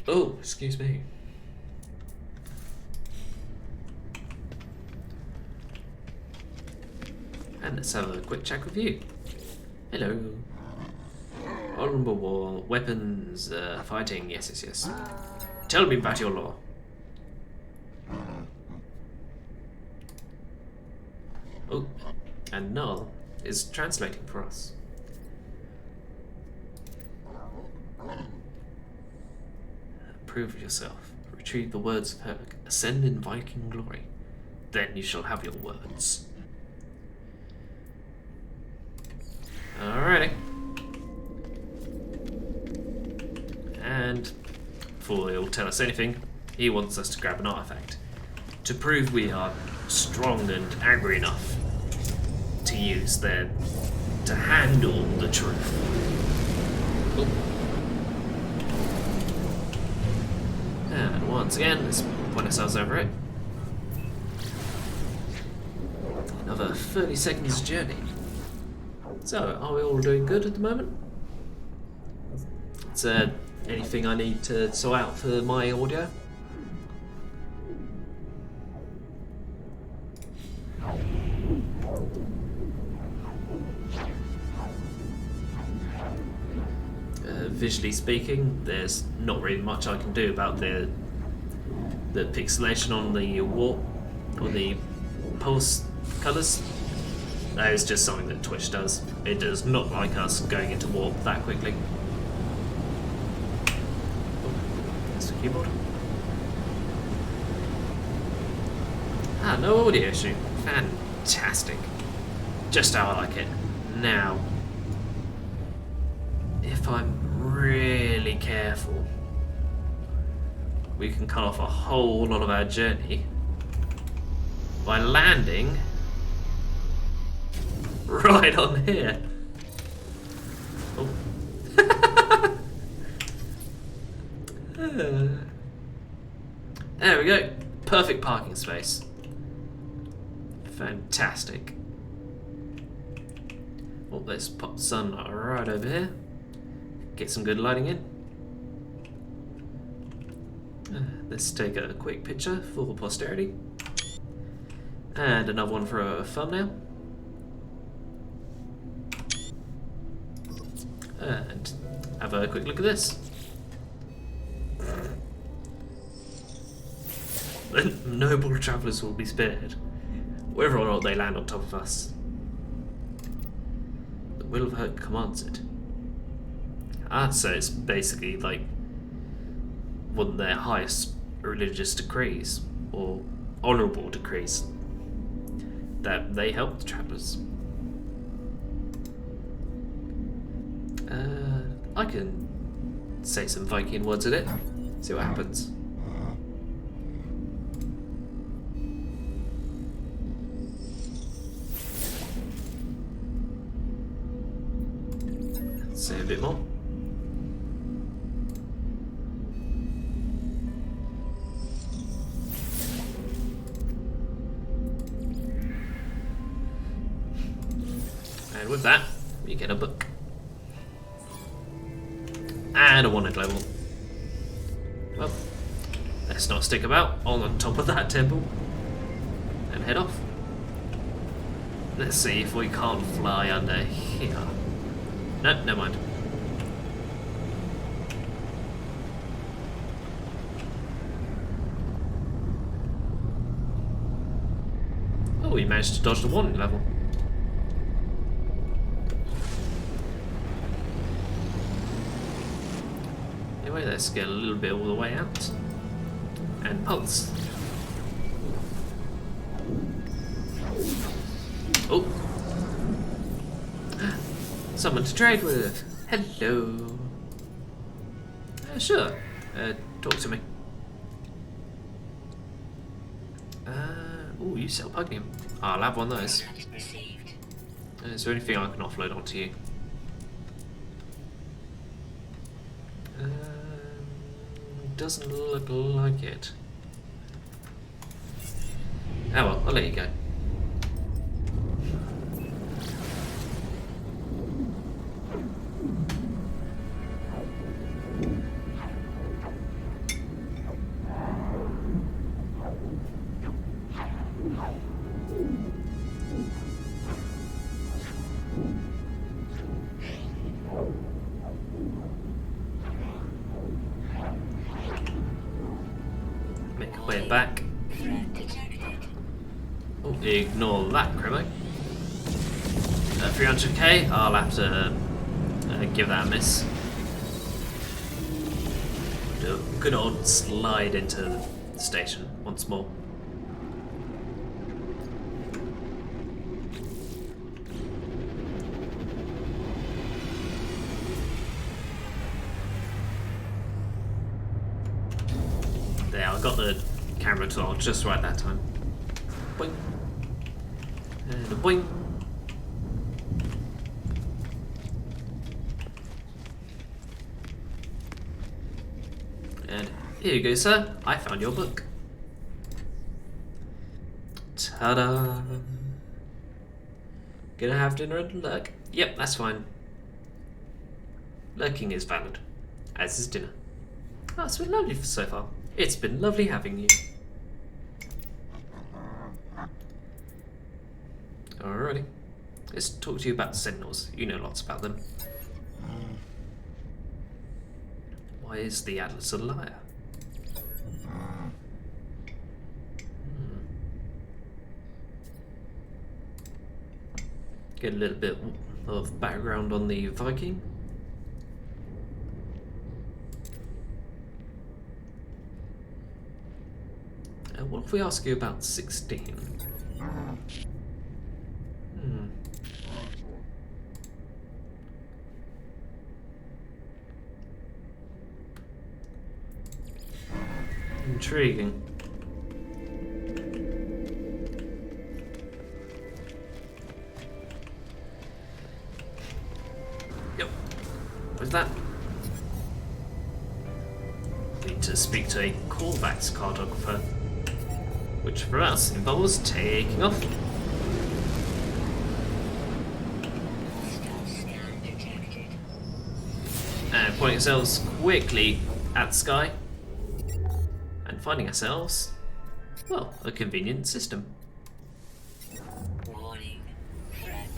A: Oh, excuse me. And let's have a quick check with you. Hello. Honorable war, weapons, fighting, yes. Tell me about your law. Oh, and Null is translating for us. Prove yourself. Retrieve the words of Herc. Ascend in Viking glory. Then you shall have your words. Alrighty. And before he'll tell us anything, he wants us to grab an artifact to prove we are strong and angry enough to use there to handle the truth. Oh. And once again, let's point ourselves over it. Another 30 seconds journey. So, are we all doing good at the moment? Is there anything I need to sort out for my audio? Visually speaking, there's not really much I can do about the pixelation on the warp or the pulse colours. That is just something that Twitch does. It does not like us going into warp that quickly. Oh, there's the keyboard. Ah, no audio issue. Fantastic. Just how I like it. Now, if I'm really careful, we can cut off a whole lot of our journey by landing right on here. Oh. There we go. Perfect parking space. Fantastic. Oh, let's pop the sun right over here. Get some good lighting in. Let's take a quick picture for posterity. And another one for a thumbnail. And have a quick look at this. The noble travellers will be spared, whether or not they land on top of us. The will of her commands it. So it's basically like one of their highest religious decrees, or honourable decrees, that they help the travellers. I can say some Viking words at it, see what happens. Say a bit more. And with that, we get a book. And a wanted level. Well, let's not stick about on top of that temple and head off. Let's see if we can't fly under here. No, never mind. Oh, we managed to dodge the warning level. Anyway, let's get a little bit all the way out. And pulse. Oh! Someone to trade with. Hello. Sure. Talk to me. Oh, you sell Pugnium. I'll have one of those. Is there anything I can offload onto you? Doesn't look like it. Oh well, I'll let you go. Make our way back. Oh, ignore that, Cremo. 300k, I'll have to give that a miss. Do a good old slide into the station once more. There, I got the camera to on just right that time. Boing. And a boing. And here you go, sir. I found your book. Ta-da! Gonna have dinner and lurk? Yep, that's fine. Lurking is valid, as is dinner. Oh, it's been lovely so far. It's been lovely having you. Alrighty. Let's talk to you about the Sentinels. You know lots about them. Why is the Atlas a liar? Get a little bit of background on the Viking. What if we ask you about 16? Intriguing. Yep. What's that? Need to speak to a callbacks cartographer, which for us involves taking off. And pointing ourselves quickly at the sky. And finding ourselves, well, a convenient system.
B: Warning. Threat.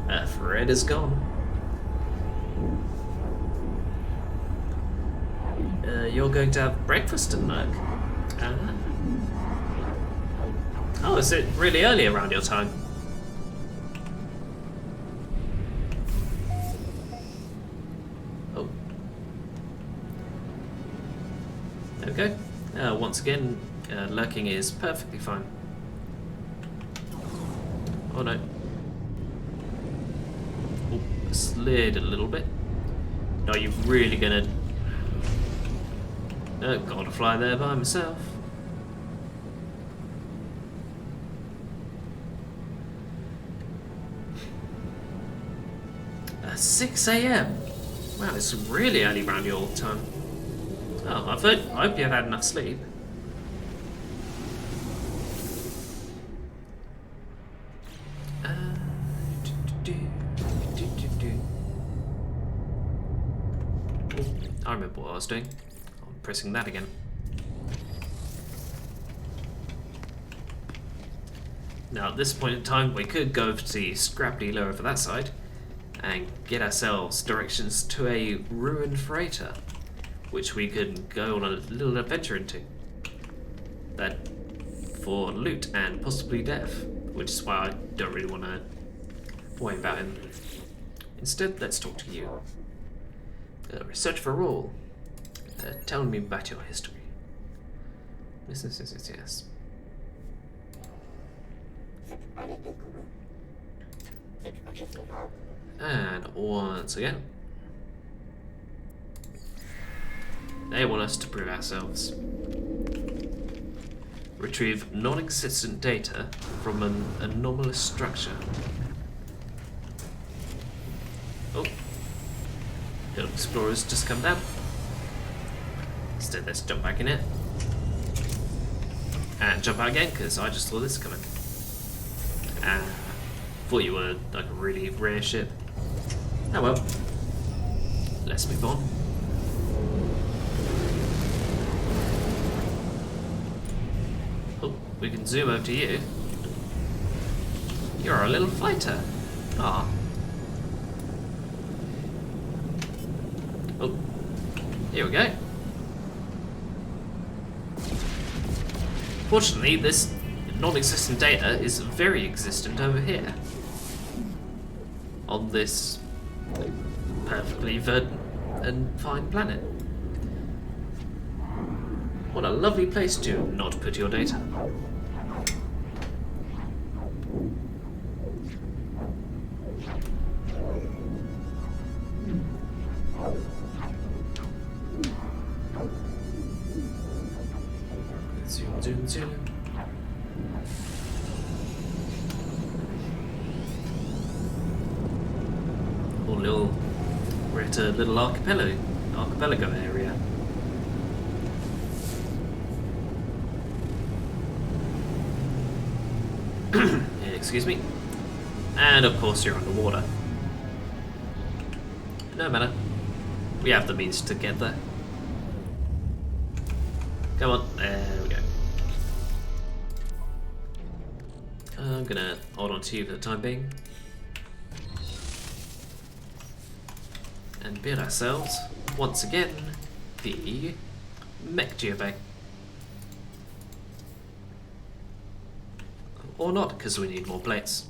A: A thread is gone. You're going to have breakfast tonight. Oh, is it really early around your time? Oh. There we go. Once again, lurking is perfectly fine. Oh no. Oh, slid a little bit. Are you really gonna... No, gotta fly there by myself. 6 AM. Wow, it's really early round your time. Oh, I hope you've had enough sleep. I remember what I was doing. I'm pressing that again. Now at this point in time we could go over to the scrap dealer over that side and get ourselves directions to a ruined freighter, which we could go on a little adventure into. That for loot and possibly death, which is why I don't really want to worry about him. Instead, let's talk to you. Research for all. Tell me about your history. Yes. And once again, they want us to prove ourselves. Retrieve non-existent data from an anomalous structure. Oh. Hill Explorer's just come down. Instead, let's jump back in it. And jump out again, because I just saw this coming. And thought you were like a really rare ship. Oh well. Let's move on. Oh, we can zoom over to you. You're a little fighter. Ah. Oh, here we go. Fortunately, this non-existent data is very existent over here. On this perfectly verdant and fine planet. What a lovely place to not put your data. Zoom. We're at a little archipelago area. Excuse me. And of course you're underwater. No matter. We have the means to get there. Come on, there we go. I'm gonna hold on to you for the time being. And build ourselves, once again, the mech geobay. Or not, because we need more plates.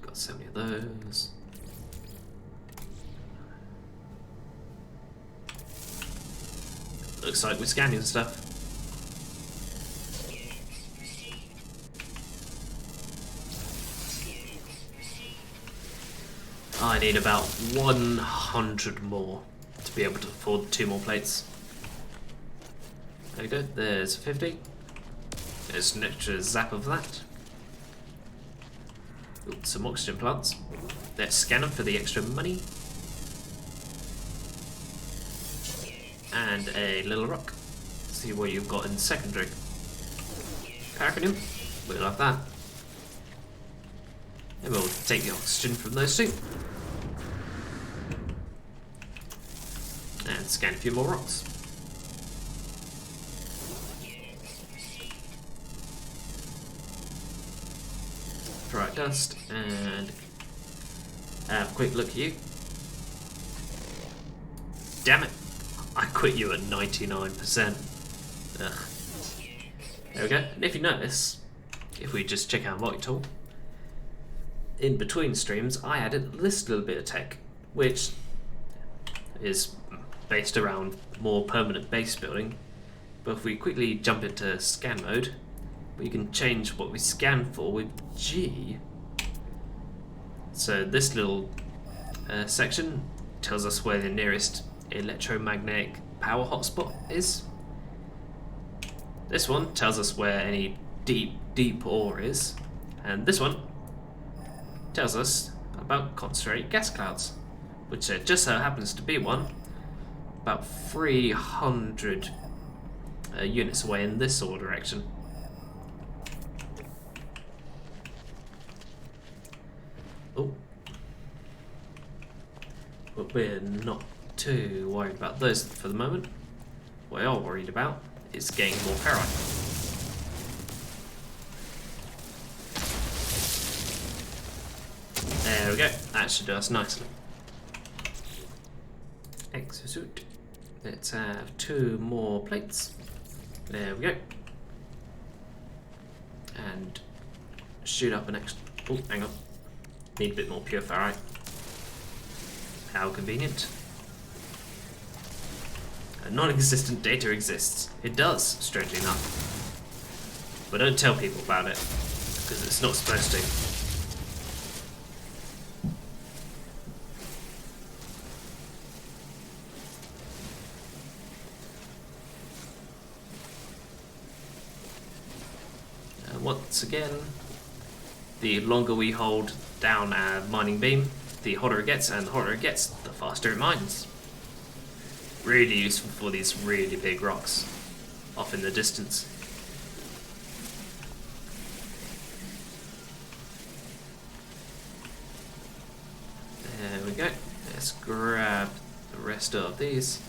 A: Got so many of those. Looks like we're scanning stuff. I need about 100 more to be able to afford 2 more plates. There we go, there's 50. There's an extra zap of that. Ooh, some oxygen plants. Let's scan them for the extra money. And a little rock. See what you've got in secondary. Paraffinium, we love that. And we'll take the oxygen from those two. And scan a few more rocks. Right, dust, and have a quick look at you. Damn it! I quit you at 99%. Ugh. There we go. And if you notice, if we just check our multi-tool, in between streams I added this little bit of tech, which is based around more permanent base building. But if we quickly jump into scan mode, we can change what we scan for with G. So this little section tells us where the nearest electromagnetic power hotspot is. This one tells us where any deep ore is, and this one tells us about concentrated gas clouds, which just so happens to be one about 300 units away in this sort of direction. Oh, but we're not too worried about those for the moment. What we are worried about is getting more ferrite. There we go, that should do us nicely. Exosuit. Let's have 2 more plates. There we go. And shoot up an extra. Oh, hang on. Need a bit more pure ferrite. How convenient. Non-existent data exists. It does, strangely enough. But don't tell people about it, because it's not supposed to. Once again, the longer we hold down our mining beam, the hotter it gets, and the hotter it gets, the faster it mines. Really useful for these really big rocks off in the distance. There we go. Let's grab the rest of these.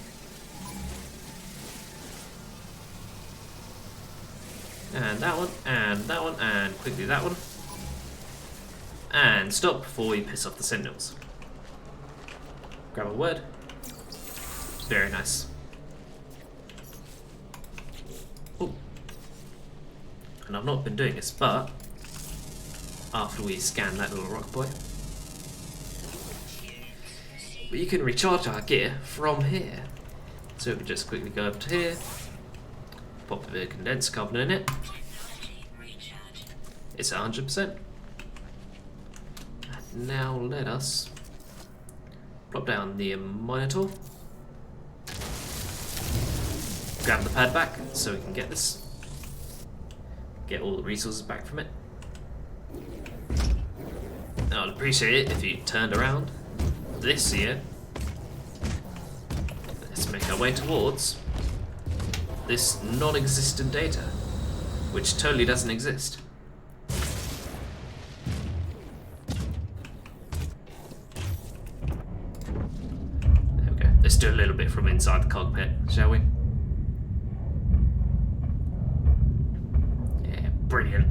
A: And that one, and that one, and quickly that one. And stop before we piss off the sentinels. Grab a word. Very nice. Oh. And I've not been doing this, but after we scan that little rock boy, we can recharge our gear from here. So we just quickly go up to here, pop a bit of condensed carbon in it. It's 100%. And now let us plop down the monitor. Grab the pad back so we can get this. Get all the resources back from it. And I'd appreciate it if you turned around this here. Let's make our way towards this non-existent data, which totally doesn't exist. There we go. Let's do a little bit from inside the cockpit, shall we? Yeah, brilliant.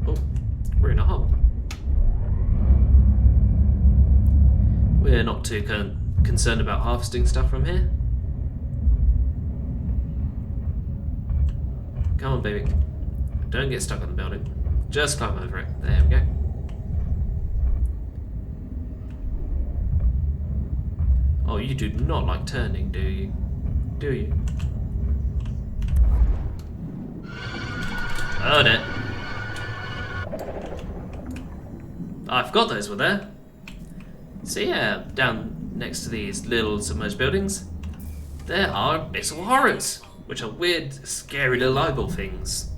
A: Oh, we're in a hole. We're not too concerned about harvesting stuff from here. Come on, baby. Don't get stuck on the building. Just climb over it. There we go. Oh, you do not like turning, do you? Do you? Oh, no. I forgot those were there. So yeah, down next to these little submerged buildings, there are abyssal horrors, which are weird, scary little eyeball things.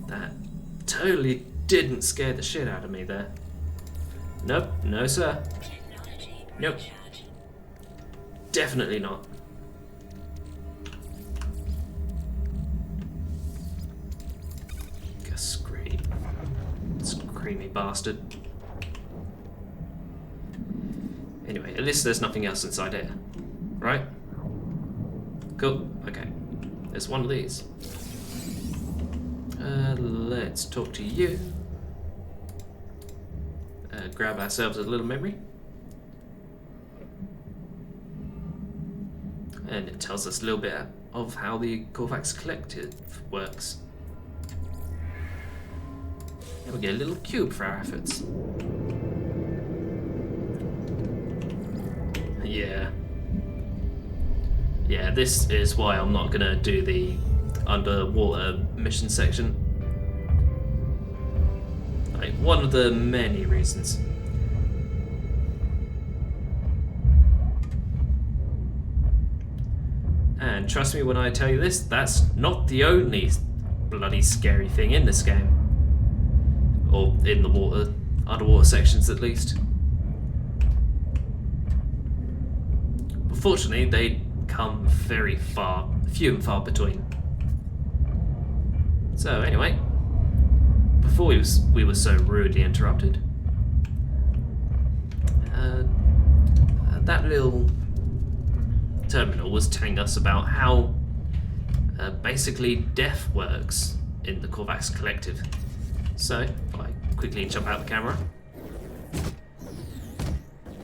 A: That totally didn't scare the shit out of me there. Nope, no sir. Nope. Definitely not. Screamy bastard. Anyway, at least there's nothing else inside here. Right? Cool. Okay. There's one of these. Let's talk to you. Grab ourselves a little memory. And it tells us a little bit of how the Corvax Collective works. And we get a little cube for our efforts. Yeah. Yeah, this is why I'm not gonna do the underwater mission section. Like, one of the many reasons. And trust me when I tell you this, that's not the only bloody scary thing in this game. Or in the water, underwater sections at least. But fortunately, they come very few and far between. So anyway, before we were so rudely interrupted, that little terminal was telling us about how basically death works in the Corvax Collective. So, if I quickly jump out the camera.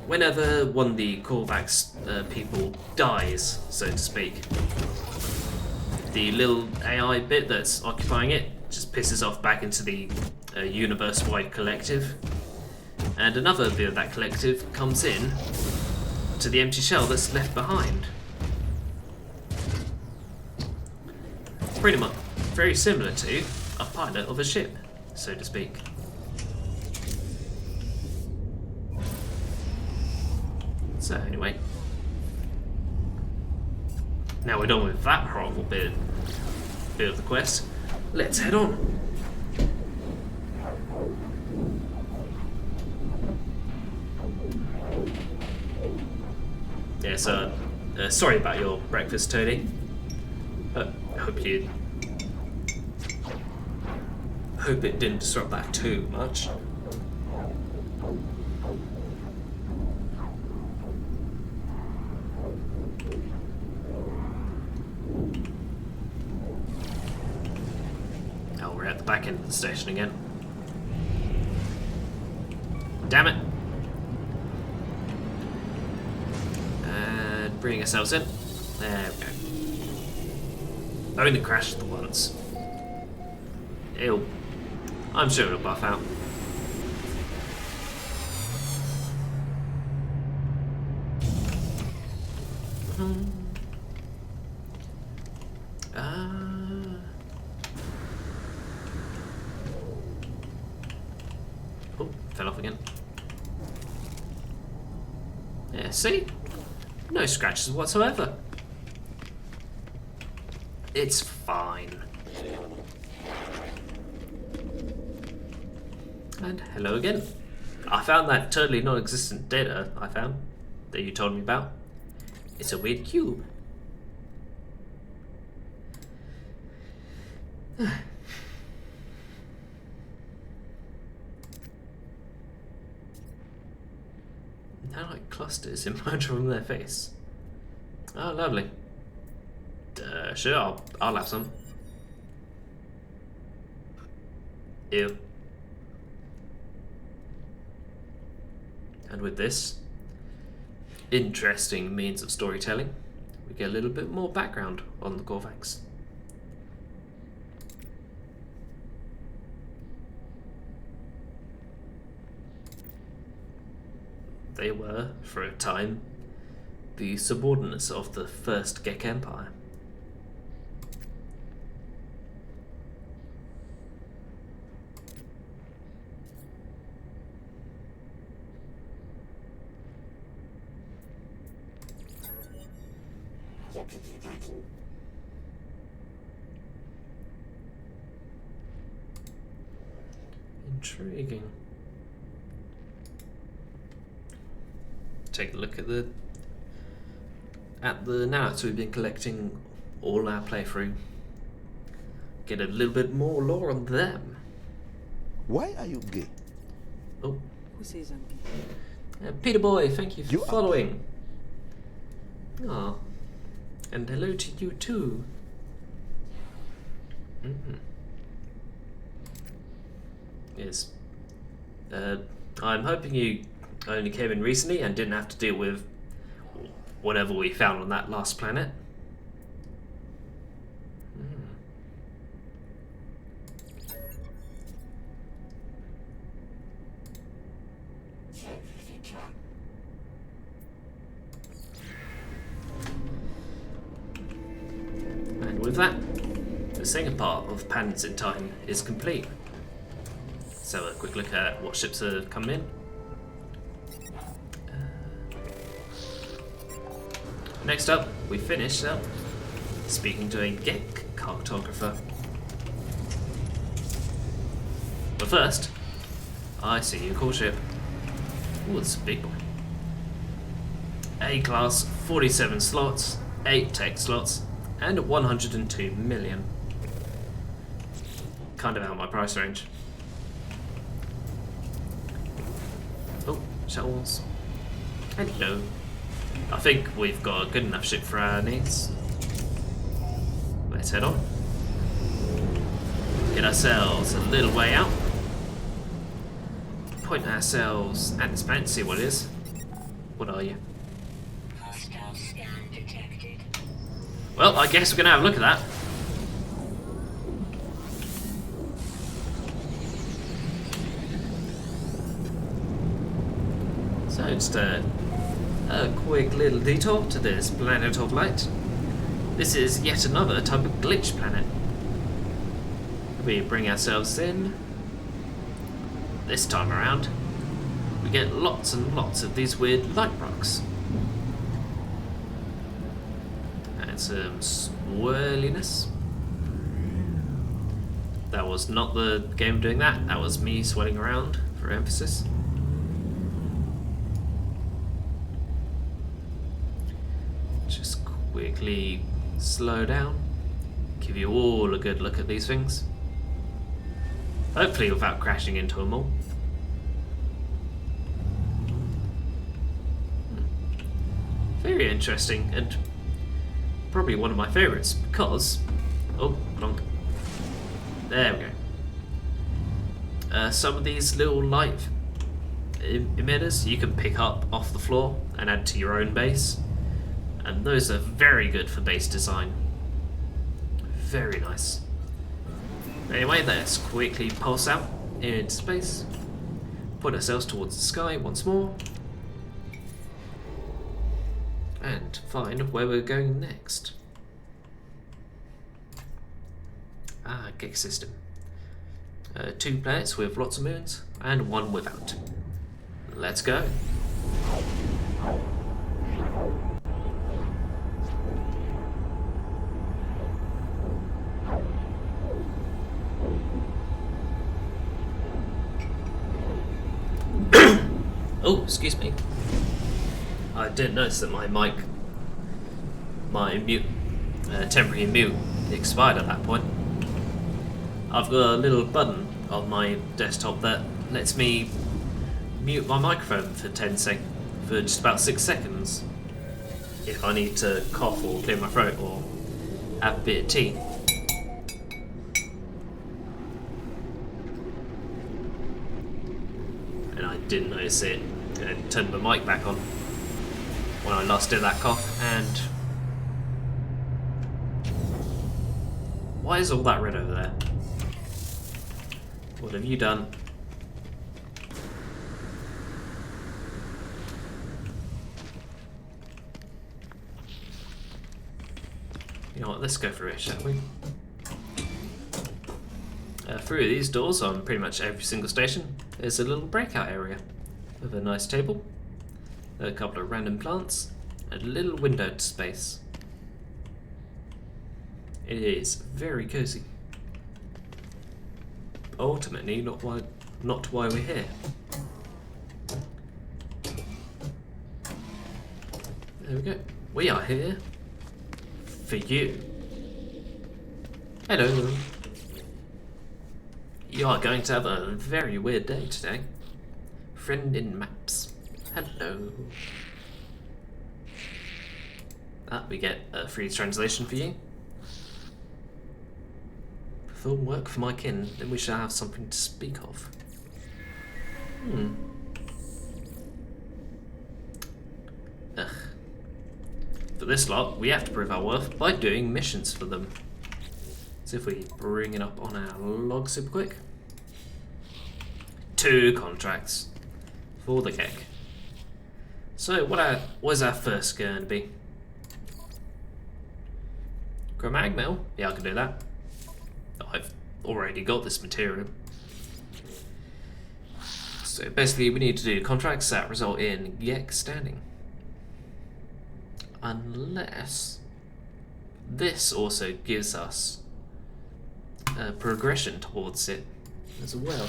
A: Whenever one of the Corvax people dies, so to speak, the little AI bit that's occupying it just pisses off back into the universe-wide collective, and another bit of that collective comes in to the empty shell that's left behind. Pretty much very similar to a pilot of a ship, so to speak. So anyway, now we're done with that horrible bit of the quest, let's head on. Yeah, so sorry about your breakfast, Tony. Hope it didn't disrupt that too much. Oh, we're at the back end of the station again. Damn it. And bring ourselves in. There we go. Only crashed the once. I'm sure it'll buff out. Oh, fell off again. Yeah, see? No scratches whatsoever. It's fine. And hello again. I found that totally non-existent data that you told me about. It's a weird cube. Now like clusters emerge from their face. Oh, lovely. Sure, I'll have some. Ew. And with this interesting means of storytelling, we get a little bit more background on the Corvax. They were, for a time, the subordinates of the First Gek Empire. Intriguing. Take a look at the notes we've been collecting all our playthrough. Get a little bit more lore on them.
C: Why are you gay?
A: Oh,
D: Who says I'm gay?
A: Peter Boy, thank you for
C: You are
A: following. Ah, and hello to you too. Yes. I'm hoping you only came in recently and didn't have to deal with whatever we found on that last planet. And with that, the second part of Patterns in Time is complete. So a quick look at what ships have come in. Next up, we finish up speaking to a Gek cartographer. But first, I see your cool ship. Ooh, it's a big one. A-class, 47 slots, 8 tech slots, and 102 million. Kind of out of my price range. Oh, shuttles. Hello. I think we've got a good enough ship for our needs. Let's head on. Get ourselves a little way out. Point ourselves at this planet, see what it is. What are you?
B: Hostile scan detected.
A: Well, I guess we're gonna have a look at that. So just a quick little detour to this planet of light. This is yet another type of glitch planet. We bring ourselves in. This time around, we get lots and lots of these weird light rocks. And some swirliness. That was not the game doing that, that was me swirling around for emphasis. Just quickly slow down, give you all a good look at these things. Hopefully without crashing into them all. Very interesting, and probably one of my favourites because... Oh, wrong. There we go. Some of these little light emitters you can pick up off the floor and add to your own base. And those are very good for base design. Very nice. Anyway, let's quickly pulse out into space. Put ourselves towards the sky once more. And find where we're going next. Ah, Gek system. 2 planets with lots of moons, and 1 without. Let's go. Oh, excuse me. I didn't notice that my mic, my mute, temporary mute expired at that point. I've got a little button on my desktop that lets me mute my microphone for for just about 6 seconds if I need to cough or clear my throat or have a bit of tea. And I didn't notice it and turned the mic back on when I last did that cough. And why is all that red over there? What have you done? You know what, let's go through it, shall we? Through these doors on pretty much every single station, there's a little breakout area with a nice table, a couple of random plants, and a little window to space. It is very cozy. Ultimately, not why we're here. There we go. We are here for you. Hello. You are going to have a very weird day today. Friend in maps. Hello. We get a free translation for you. Perform work for my kin, then we shall have something to speak of. Ugh. For this lot, we have to prove our worth by doing missions for them. So if we bring it up on our log super quick. 2 contracts for the cake. So what was our first going to be? Chromag mill? Yeah, I can do that. I've already got this material. So basically we need to do contracts that result in Gek standing. Unless this also gives us a progression towards it as well.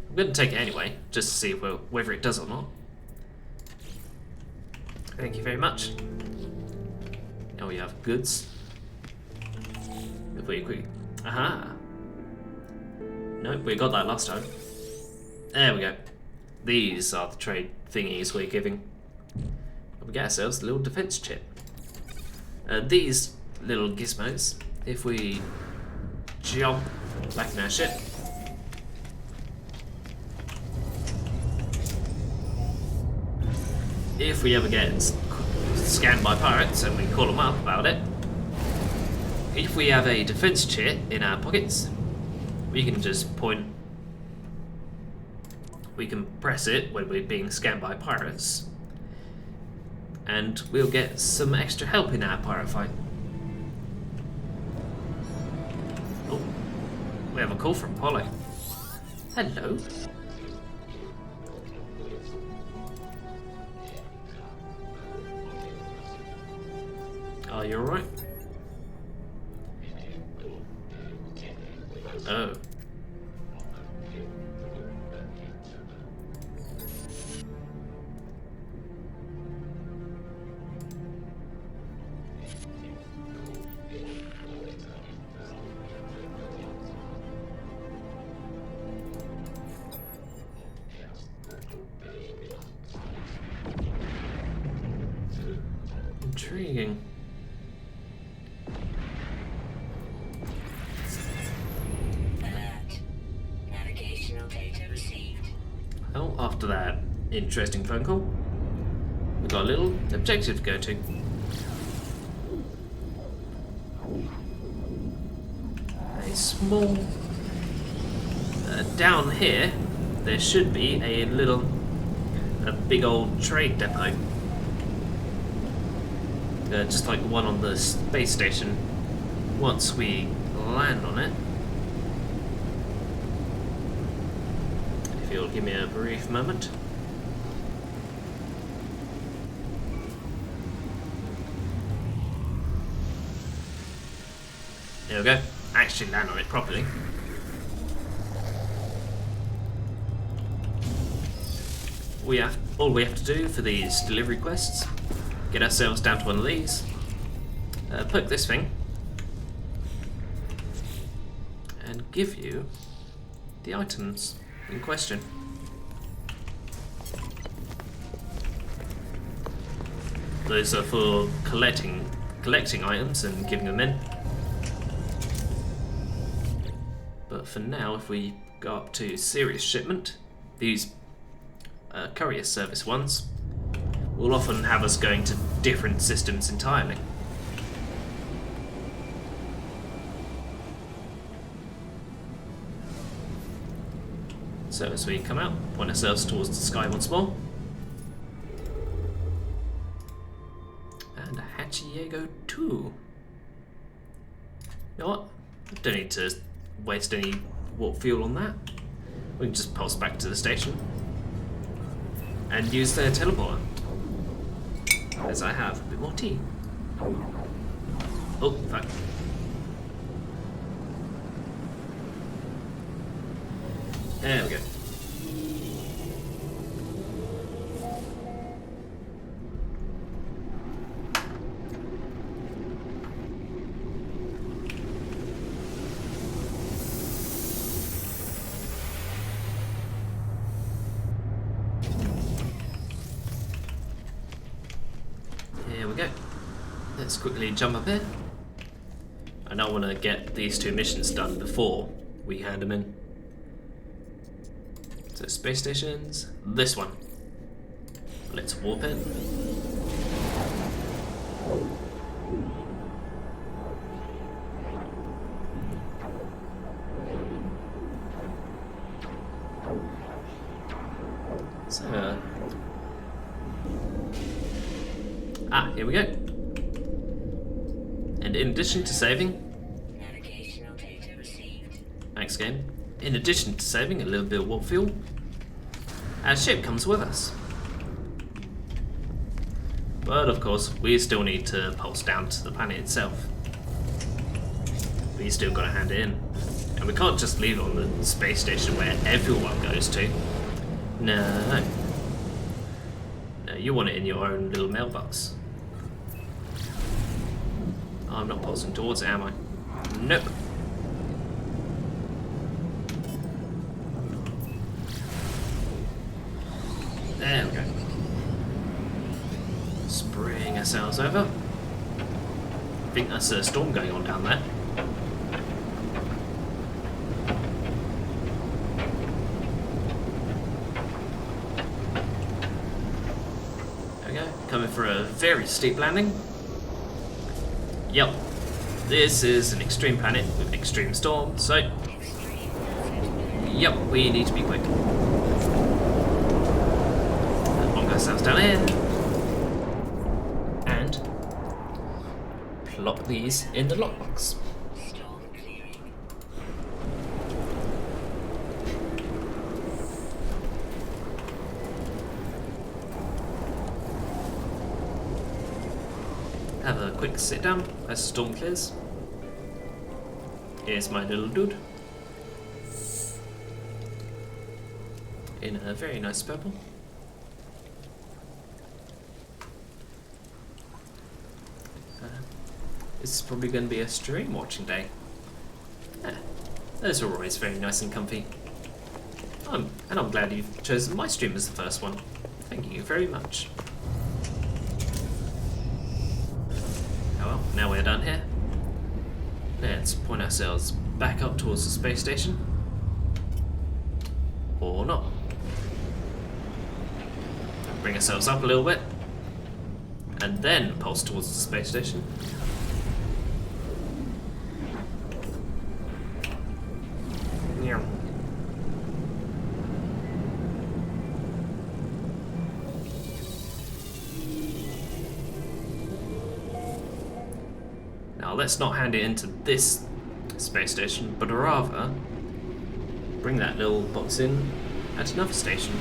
A: I'm going to take it anyway, just to see whether it does or not. Thank you very much. Now we have goods. If we quick. Aha! Nope, we got that last time. There we go. These are the trade thingies we're giving. We get ourselves a little defense chip. These little gizmos, if we jump back in our ship, if we ever get scanned by pirates and we call them up about it, if we have a defense chip in our pockets, we can just point, we can press it when we're being scanned by pirates, and we'll get some extra help in our pirate fight. Oh, we have a call from Polly. Hello. Are you alright? Oh. Intriguing. Well, after that interesting phone call, we've got a little objective to go to. A small... down here, there should be a big old trade depot. Just like the one on the space station. Once we land on it. If you'll give me a brief moment. There we go. Actually land on it properly. All we have to do for these delivery quests, get ourselves down to one of these, poke this thing, and give you the items in question. Those are for collecting items and giving them in. But for now, if we go up to serious shipment, these courier service ones will often have us going to different systems entirely. So as we come out, point ourselves towards the sky once more. And a Hachiego 2. You know what? Don't need to waste any warp fuel on that. We can just pulse back to the station and use their teleporter. As I have a bit more tea. Oh, fuck. There we go. Here we go. Let's quickly jump up here. I now want to get these 2 missions done before we hand them in. So space stations, this one. Let's warp in. So, here we go. And in addition to saving,
B: Navigational data received.
A: thanks game. In addition to saving a little bit of warp fuel, our ship comes with us. But of course, we still need to pulse down to the planet itself. We still gotta hand it in. And we can't just leave it on the space station where everyone goes to. No. No, you want it in your own little mailbox. I'm not pulsing towards it, am I? Nope. There we go. Spraying ourselves over. I think that's a storm going on down there. There we go. Coming for a very steep landing. Yep. This is an extreme planet with an extreme storm, so yep, we need to be quick. Bongo ourselves down here. And plop these in the lockbox.
B: Storm clearing.
A: Have a quick sit down as storm clears. Here's my little dude. In a very nice purple. This is probably going to be a stream watching day. Yeah, those are always very nice and comfy. And I'm glad you've chosen my stream as the first one. Thank you very much. Oh well, now we're done here. Let's point ourselves back up towards the space station. Or not. Bring ourselves up a little bit. And then pulse towards the space station. Yeah. Now let's not hand it into this space station, but rather bring that little box in at another station.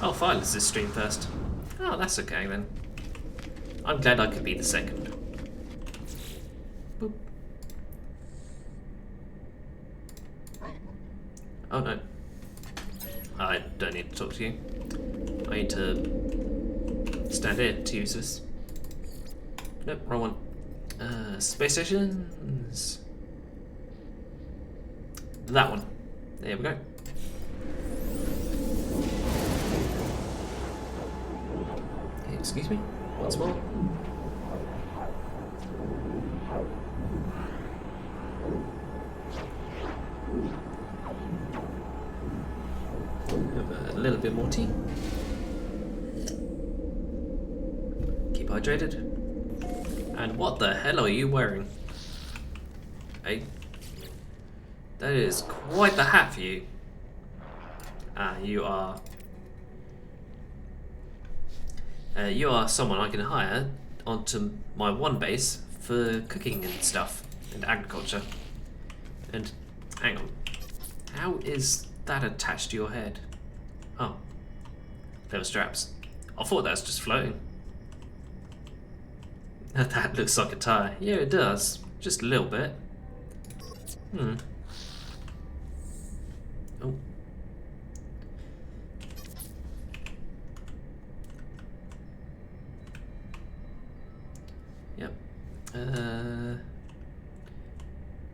A: I'll file this stream first. Oh, that's okay then. I'm glad I could be the second. Boop. Oh no. I don't need to talk to you. I need to stand here to use this. Nope, wrong one. Space stations. That one. There we go. Excuse me, once more. Have a little bit more tea. Keep hydrated. And what the hell are you wearing? Hey, that is quite the hat for you. You are someone I can hire onto my one base for cooking and stuff, and agriculture. And, hang on, how is that attached to your head? Oh, there were straps. I thought that was just floating. That looks like a tire. Yeah, it does. Just a little bit. Oh. Yep. There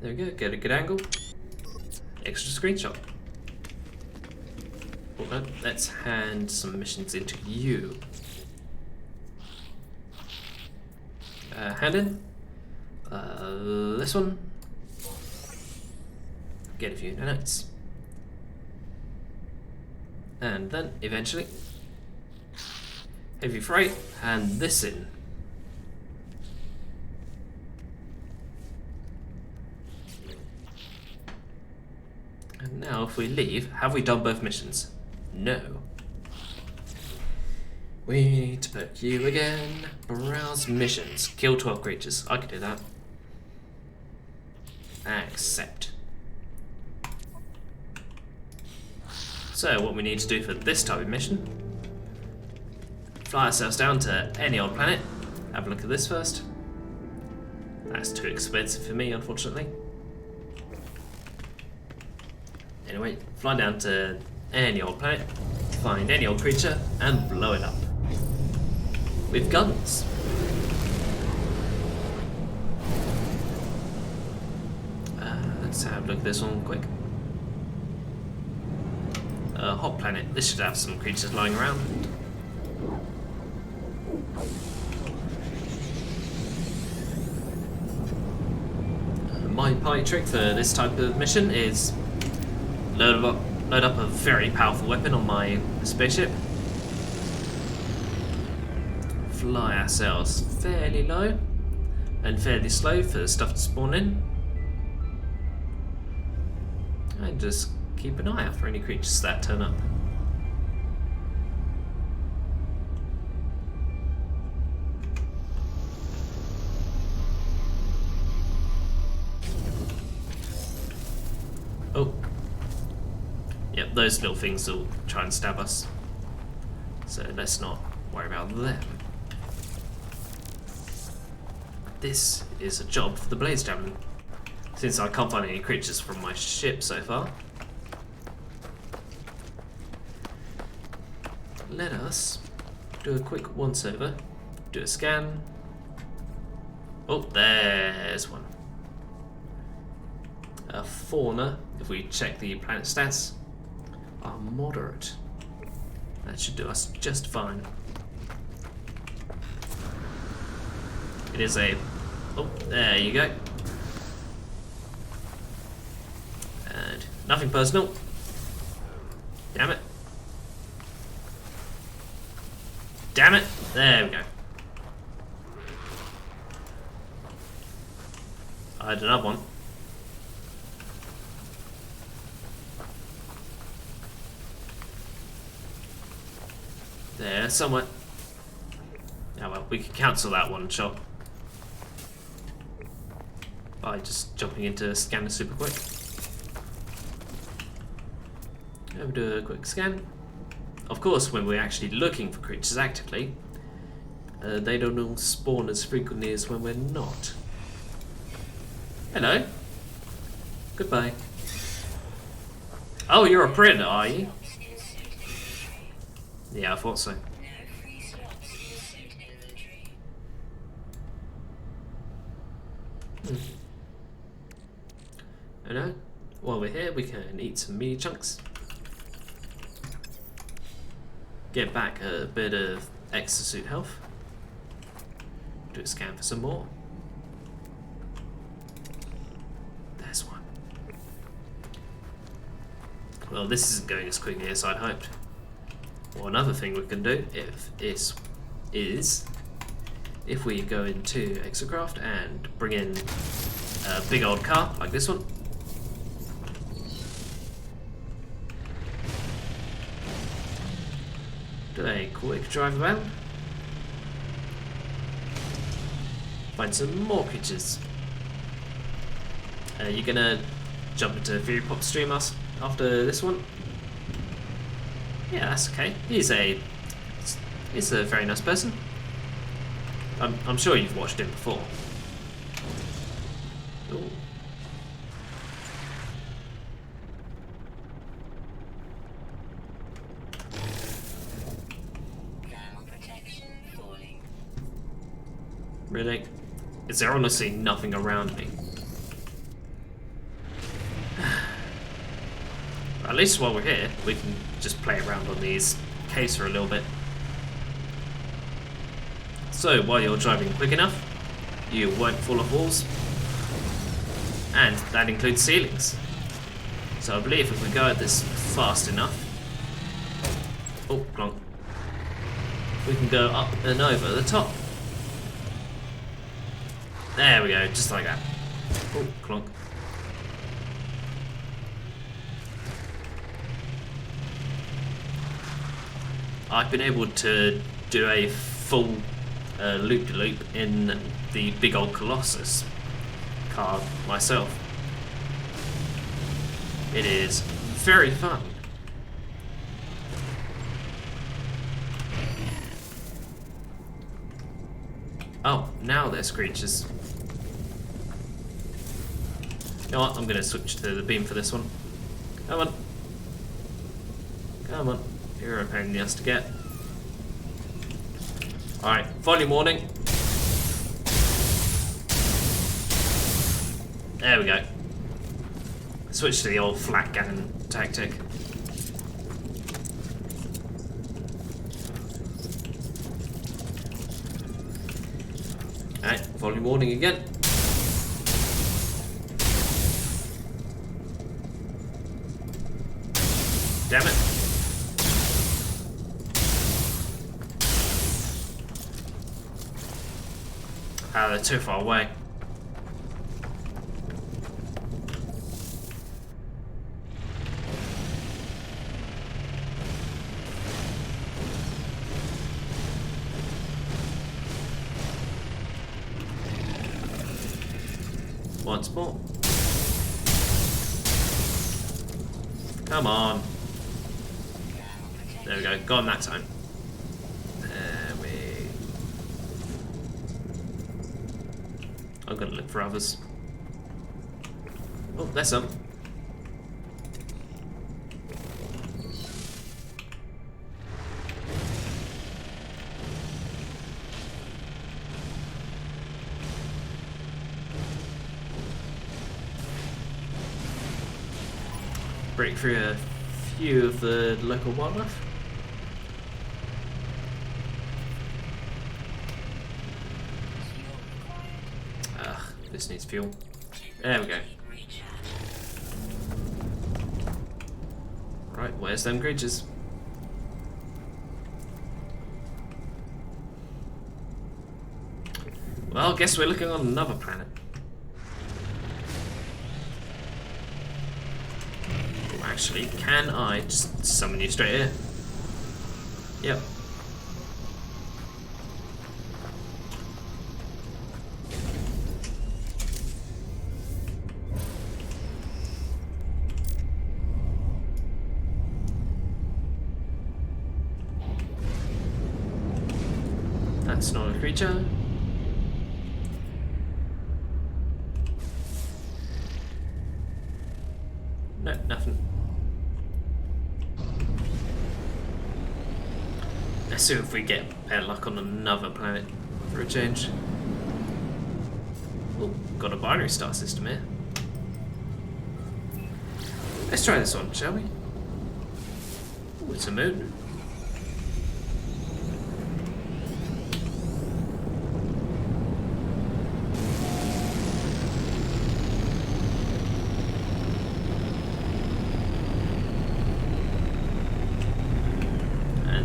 A: we go. Get a good angle. Extra screenshot. Well, let's hand some missions into you. Hand in. This one. Get a few notes. And then, eventually, heavy freight, hand this in. And now, if we leave, have we done both missions? No. We need to book you again. Browse missions. Kill 12 creatures. I could do that. Accept. So what we need to do for this type of mission, fly ourselves down to any old planet. Have a look at this first. That's too expensive for me, unfortunately. Anyway, fly down to any old planet, find any old creature, and blow it up. With guns. Let's have a look at this one quick. Hot planet. This should have some creatures lying around. My party trick for this type of mission is load up a very powerful weapon on my spaceship. Fly ourselves fairly low and fairly slow for stuff to spawn in. And just keep an eye out for any creatures that turn up. Oh. Yep, those little things will try and stab us. So let's not worry about them. This is a job for the Blaze Javelin, since I can't find any creatures from my ship so far. Let us do a quick once-over, do a scan. Oh, there's one. A fauna, if we check the planet stats, are moderate. That should do us just fine. It is a... Oh, there you go. And nothing personal. Damn it. Damn it. There we go. I had another one. There, somewhere. Yeah, well, we can cancel that one shot by just jumping into scanner super quick. We'll do a quick scan. Of course, when we're actually looking for creatures actively, they don't all spawn as frequently as when we're not. Hello. Goodbye. Oh, you're a predator, are you? Yeah, I thought so. I know. While we're here, we can eat some meat chunks. Get back a bit of exosuit health. Do a scan for some more. There's one. Well, this isn't going as quickly as I'd hoped. Well, another thing we can do is if we go into Exocraft and bring in a big old car like this one. Do a quick drive around. Find some more creatures. You're gonna jump into Fury Pop stream us after this one? Yeah, that's okay. He's a He's a very nice person. I'm sure you've watched him before. Ooh.
B: Thermal protection falling.
A: Really? Is there honestly nothing around me? At least while we're here, we can just play around on these caves for a little bit. So, while you're driving quick enough, you won't fall off walls. And that includes ceilings. So I believe if we go at this fast enough... Oh, clonk. We can go up and over the top. There we go, just like that. Oh, clonk. I've been able to do a full loop-de-loop in the big old Colossus car myself. It is very fun. Oh, now there's creatures. You know what? I'm going to switch to the beam for this one. Come on. Come on. You're a pain in the ass to get. Alright, volume warning. There we go. Switch to the old flat cannon tactic. Alright, volume warning again. Damn it. Ah, they're too far away. Once more. Come on. There we go. Gone that time. I'm gonna look for others. Oh, there's some. Break through a few of the local wildlife. This needs fuel. There we go. Right, where's them creatures? Well, guess we're looking on another planet. Oh, actually, can I just summon you straight here? Yep. That's not a creature. No, nothing. Let's see if we get better luck on another planet for a change. Oh, got a binary star system here. Let's try this one, shall we? Oh, it's a moon.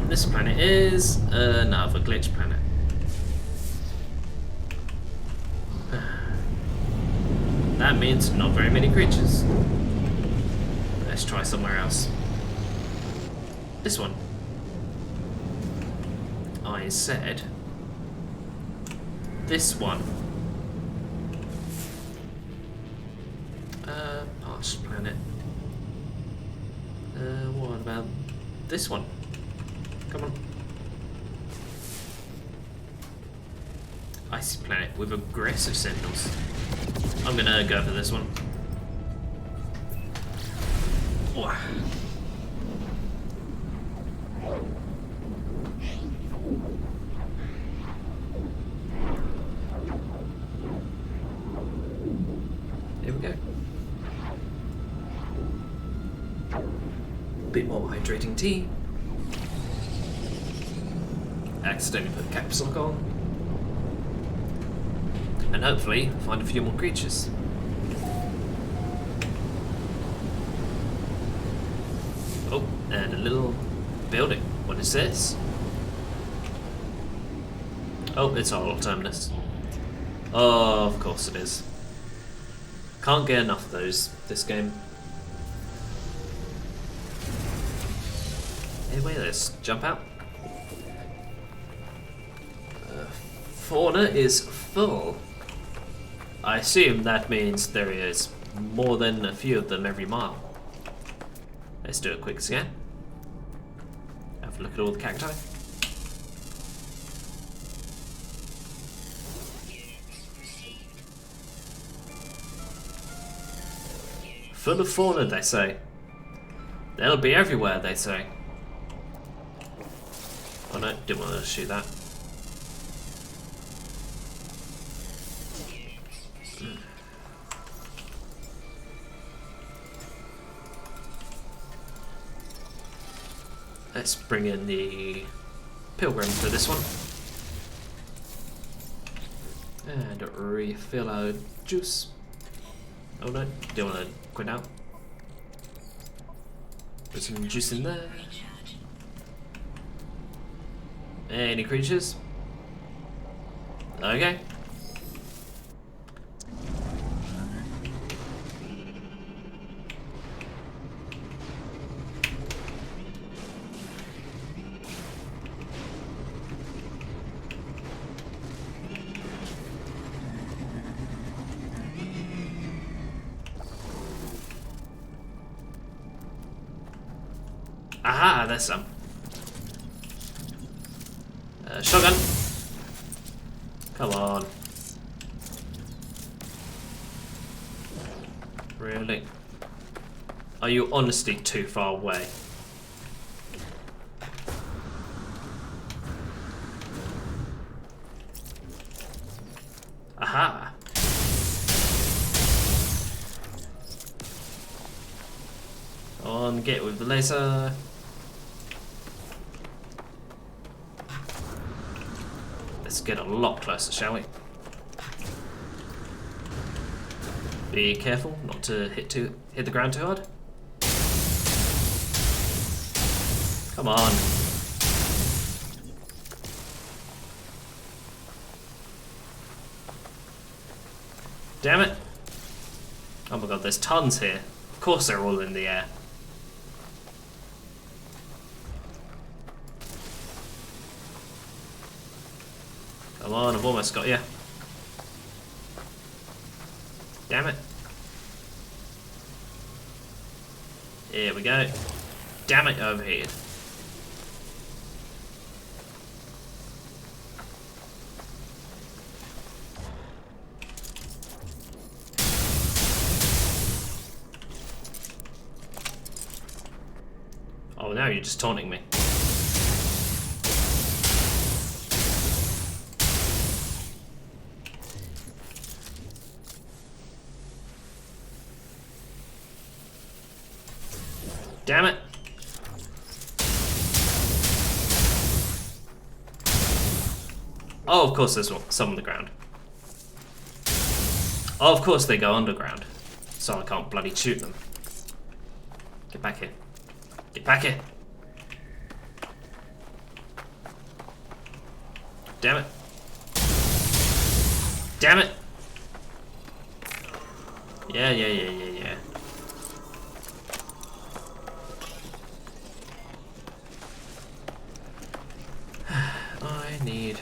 A: This planet is another glitch planet. That means not very many creatures. Let's try somewhere else. This one. I said this one. Parched planet. What about this one? Come on. icy planet with aggressive sentinels. I'm gonna go for this one. Wah. There we go. Bit more hydrating tea. Accidentally put caps lock on. And hopefully find a few more creatures. Oh, and a little building. What is this? Oh, it's our Terminus. Oh, of course it is. Can't get enough of those this game. Anyway, let's jump out. Fauna is full. I assume that means there is more than a few of them every mile. Let's do a quick scan. Have a look at all the cacti. Full of fauna, they say. They'll be everywhere, they say. Oh no, didn't want to shoot that. Let's bring in the pilgrim for this one. And refill our juice. Oh no, don't want to quit out. Put some juice in there. Any creatures? Okay. Aha, there's some. Shotgun. Come on. Really? Are you honestly too far away? Aha. On, get with the laser. Let's get a lot closer, shall we? Be careful not to hit the ground too hard. Come on. Damn it. Oh my god, there's tons here. Of course they're all in the air. Come on, I've almost got you. Damn it. Here we go. Damn it, overheated. Oh, now you're just taunting me. Damn it. Oh, of course there's some on the ground. Oh, of course they go underground. So I can't bloody shoot them. Get back here. Get back here. Damn it. Damn it. Yeah. I need...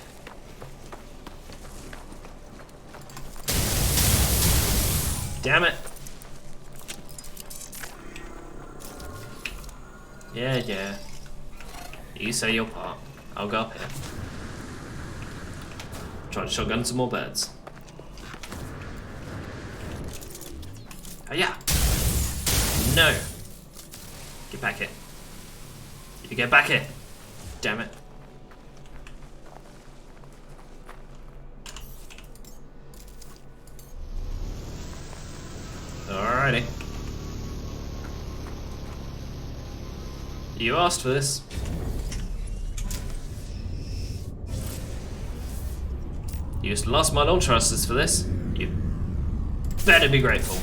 A: Damn it. Yeah. You say your part. I'll go up here. Try to shotgun some more birds. Oh yeah. No. Get back here. You get back here. Damn it. Alrighty. You asked for this. You just lost my launch thrusters for this. You better be grateful.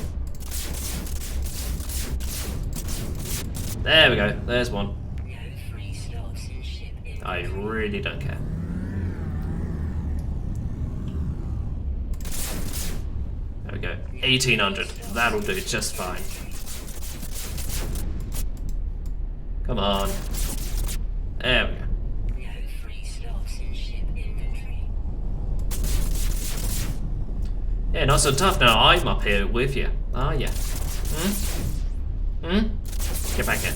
A: There we go. There's one. I really don't care. There we go. 1800. That'll do just fine. Come on. There we go. Yeah, not so tough now. I'm up here with you. Ah, yeah. Get back in.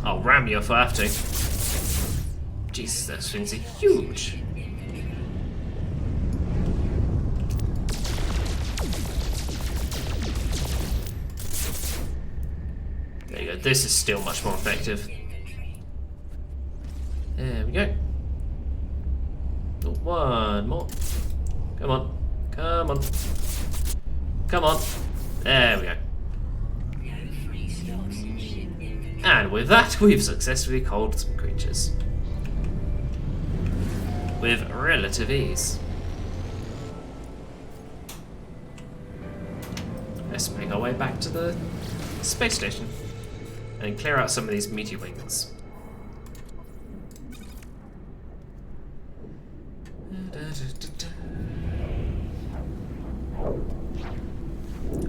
A: I'll ram you if I have to. Jesus, those things are huge. There you go. This is still much more effective. There we go. Oh, one more. Come on. Come on. Come on. There we go. And with that, we've successfully culled some creatures. With relative ease. Let's make our way back to the space station and clear out some of these meaty wings.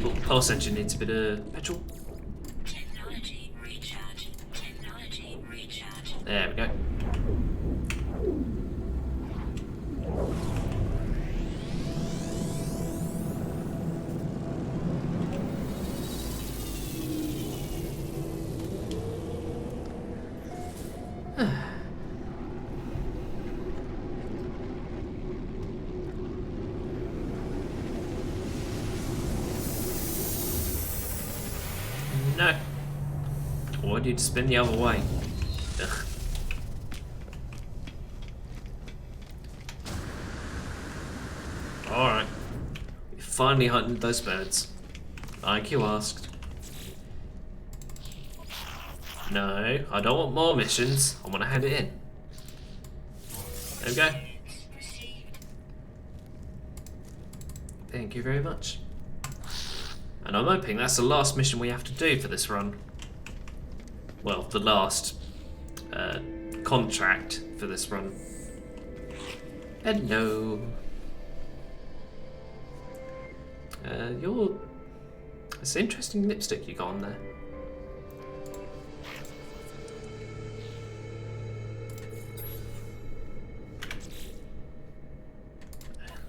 A: Oh, pulse engine needs a bit of petrol.
B: Technology recharge. Technology recharge.
A: There we go. No. I want you to spin the other way. Ugh. Alright. We finally hunted those birds. Like you asked. No, I don't want more missions. I want to hand it in. There we go. Thank you very much. And I'm hoping that's the last mission we have to do for this run. Well, the last contract for this run. Hello. It's an interesting lipstick you got on there.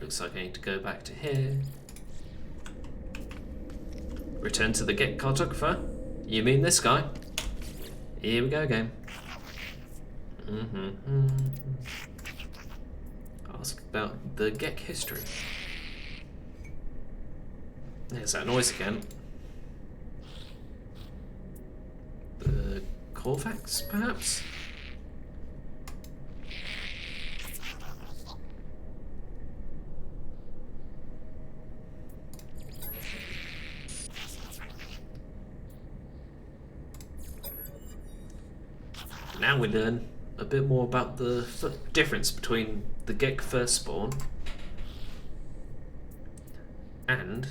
A: Looks like I need to go back to here. Return to the Get cartographer. You mean this guy? Here we go again. Ask about the Gek history. There's that noise again. The Corvax, perhaps? Now we learn a bit more about the difference between the Gek Firstborn and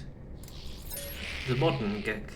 A: the modern Gek.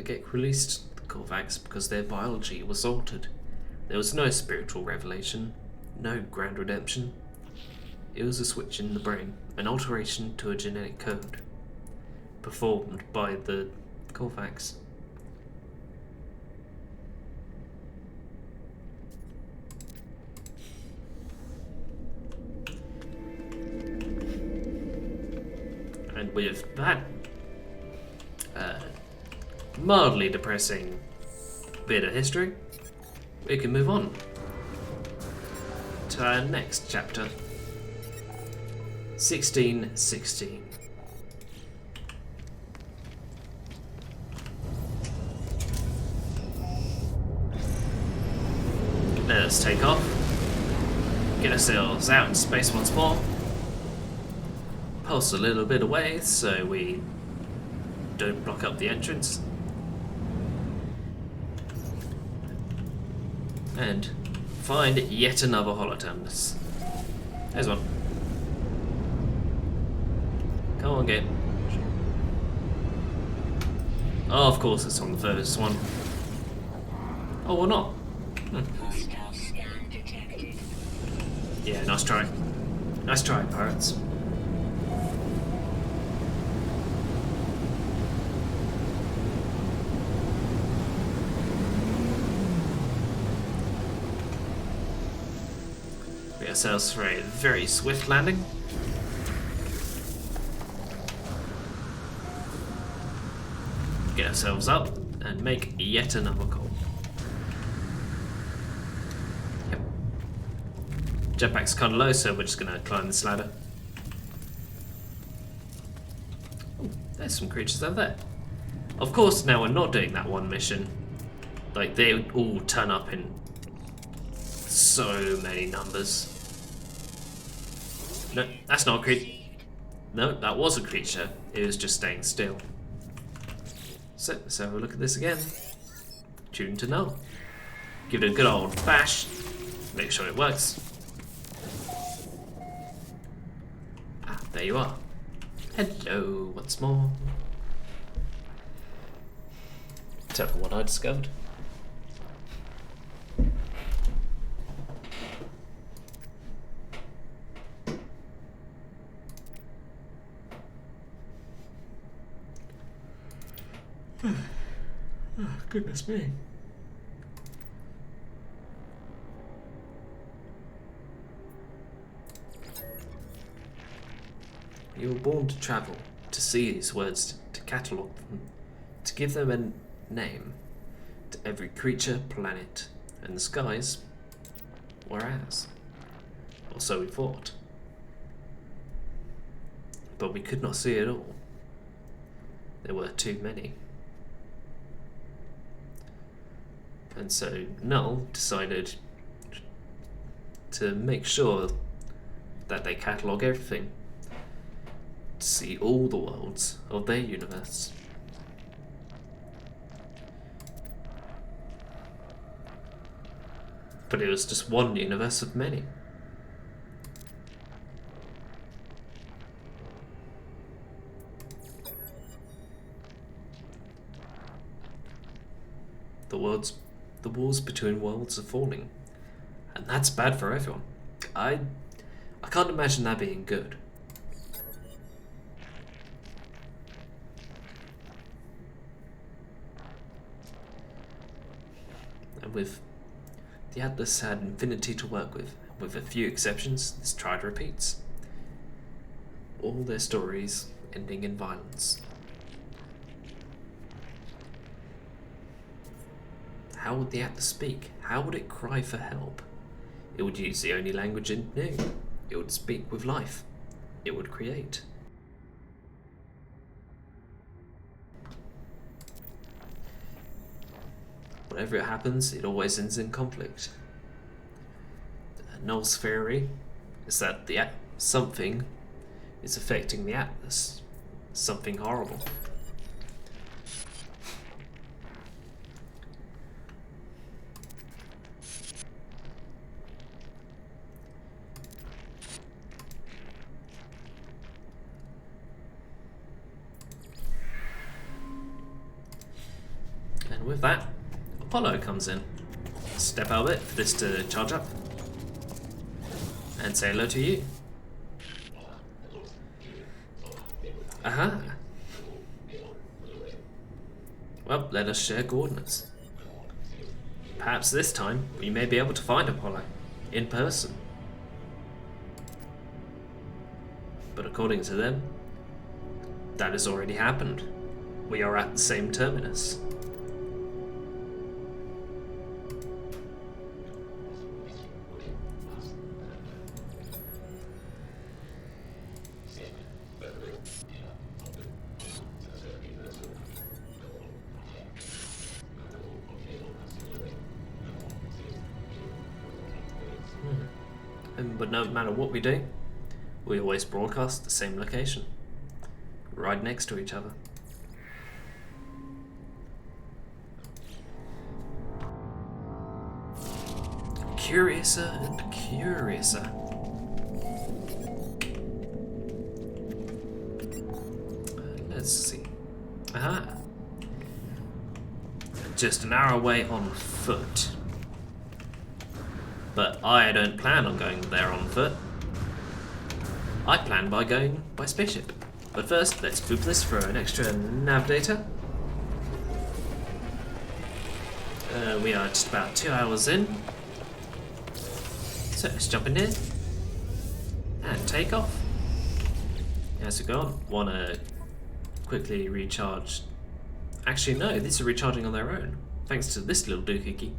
A: they get released, the Korvax, because their biology was altered. There was no spiritual revelation, no grand redemption. It was a switch in the brain, an alteration to a genetic code, performed by the Korvax. And with that mildly depressing bit of history, we can move on to our next chapter. 1616. Let's take off, get ourselves out in space once more, pulse a little bit away so we don't block up the entrance, and find yet another holoterminus. There's one. Come on, get. Oh, of course it's on the furthest one. Oh, or not.
B: Hostile scan detected.
A: Yeah, nice try. Nice try, pirates. We ourselves for a very swift landing. Get ourselves up and make yet another call. Yep. Jetpack's kind of low, so we're just gonna climb this ladder. Ooh, there's some creatures over there. Of course, now we're not doing that one mission. Like, they all turn up in so many numbers. No, that's not a creature. No, that was a creature. It was just staying still. So let's have a look at this again. Tune to null. Give it a good old bash. Make sure it works. Ah, there you are. Hello, once more. Tell me what I discovered. Oh, goodness me. You were born to travel, to see these words, to catalogue them, to give them a name, to every creature, planet, and the skies were ours. Or so we thought. But we could not see it all. There were too many. And so Null decided to make sure that they catalogue everything, to see all the worlds of their universe. But it was just one universe of many. The walls between worlds are falling, and that's bad for everyone. I can't imagine that being good. And with the Atlas had infinity to work with a few exceptions, this tried repeats. All their stories ending in violence. How would the Atlas speak? How would it cry for help? It would use the only language it knew. It would speak with life. It would create. Whatever it happens, it always ends in conflict. Null's theory is that something is affecting the Atlas. Something horrible. And with that, Apollo comes in. Step out of it for this to charge up. And say hello to you. Aha. Well, let us share coordinates. Perhaps this time we may be able to find Apollo in person. But according to them, that has already happened. We are at the same terminus. But no matter what we do, we always broadcast the same location, right next to each other. Curiouser and curiouser. Let's see. Aha. Just an hour away on foot. But I don't plan on going there on foot. I plan by going by spaceship. But first, let's boop this for an extra nav data. We are just about 2 hours in. So let's jump in here and take off. As we go on, wanna quickly recharge. Actually, no, these are recharging on their own, thanks to this little doohickey.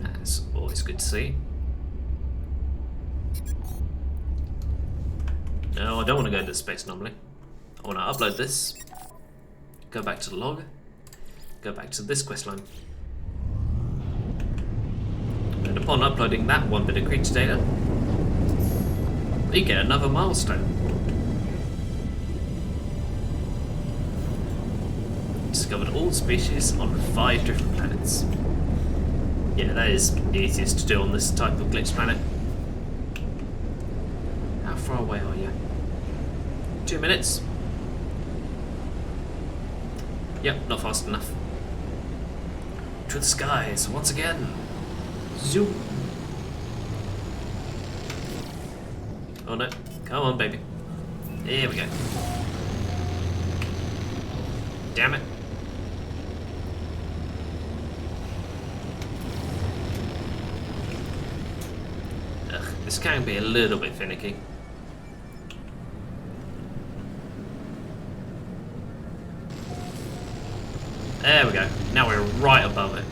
A: That's always good to see. No, I don't want to go to the space anomaly. I want to upload this, go back to the log, go back to this questline. And upon uploading that one bit of creature data, we get another milestone. Discovered all species on 5 different planets. Yeah, that is easiest to do on this type of glitch planet. How far away are you? 2 minutes? Yep, not fast enough. To the skies, once again. Zoom. Oh no, come on baby. Here we go. Damn it. This can be a little bit finicky. There we go. Now we're right above it.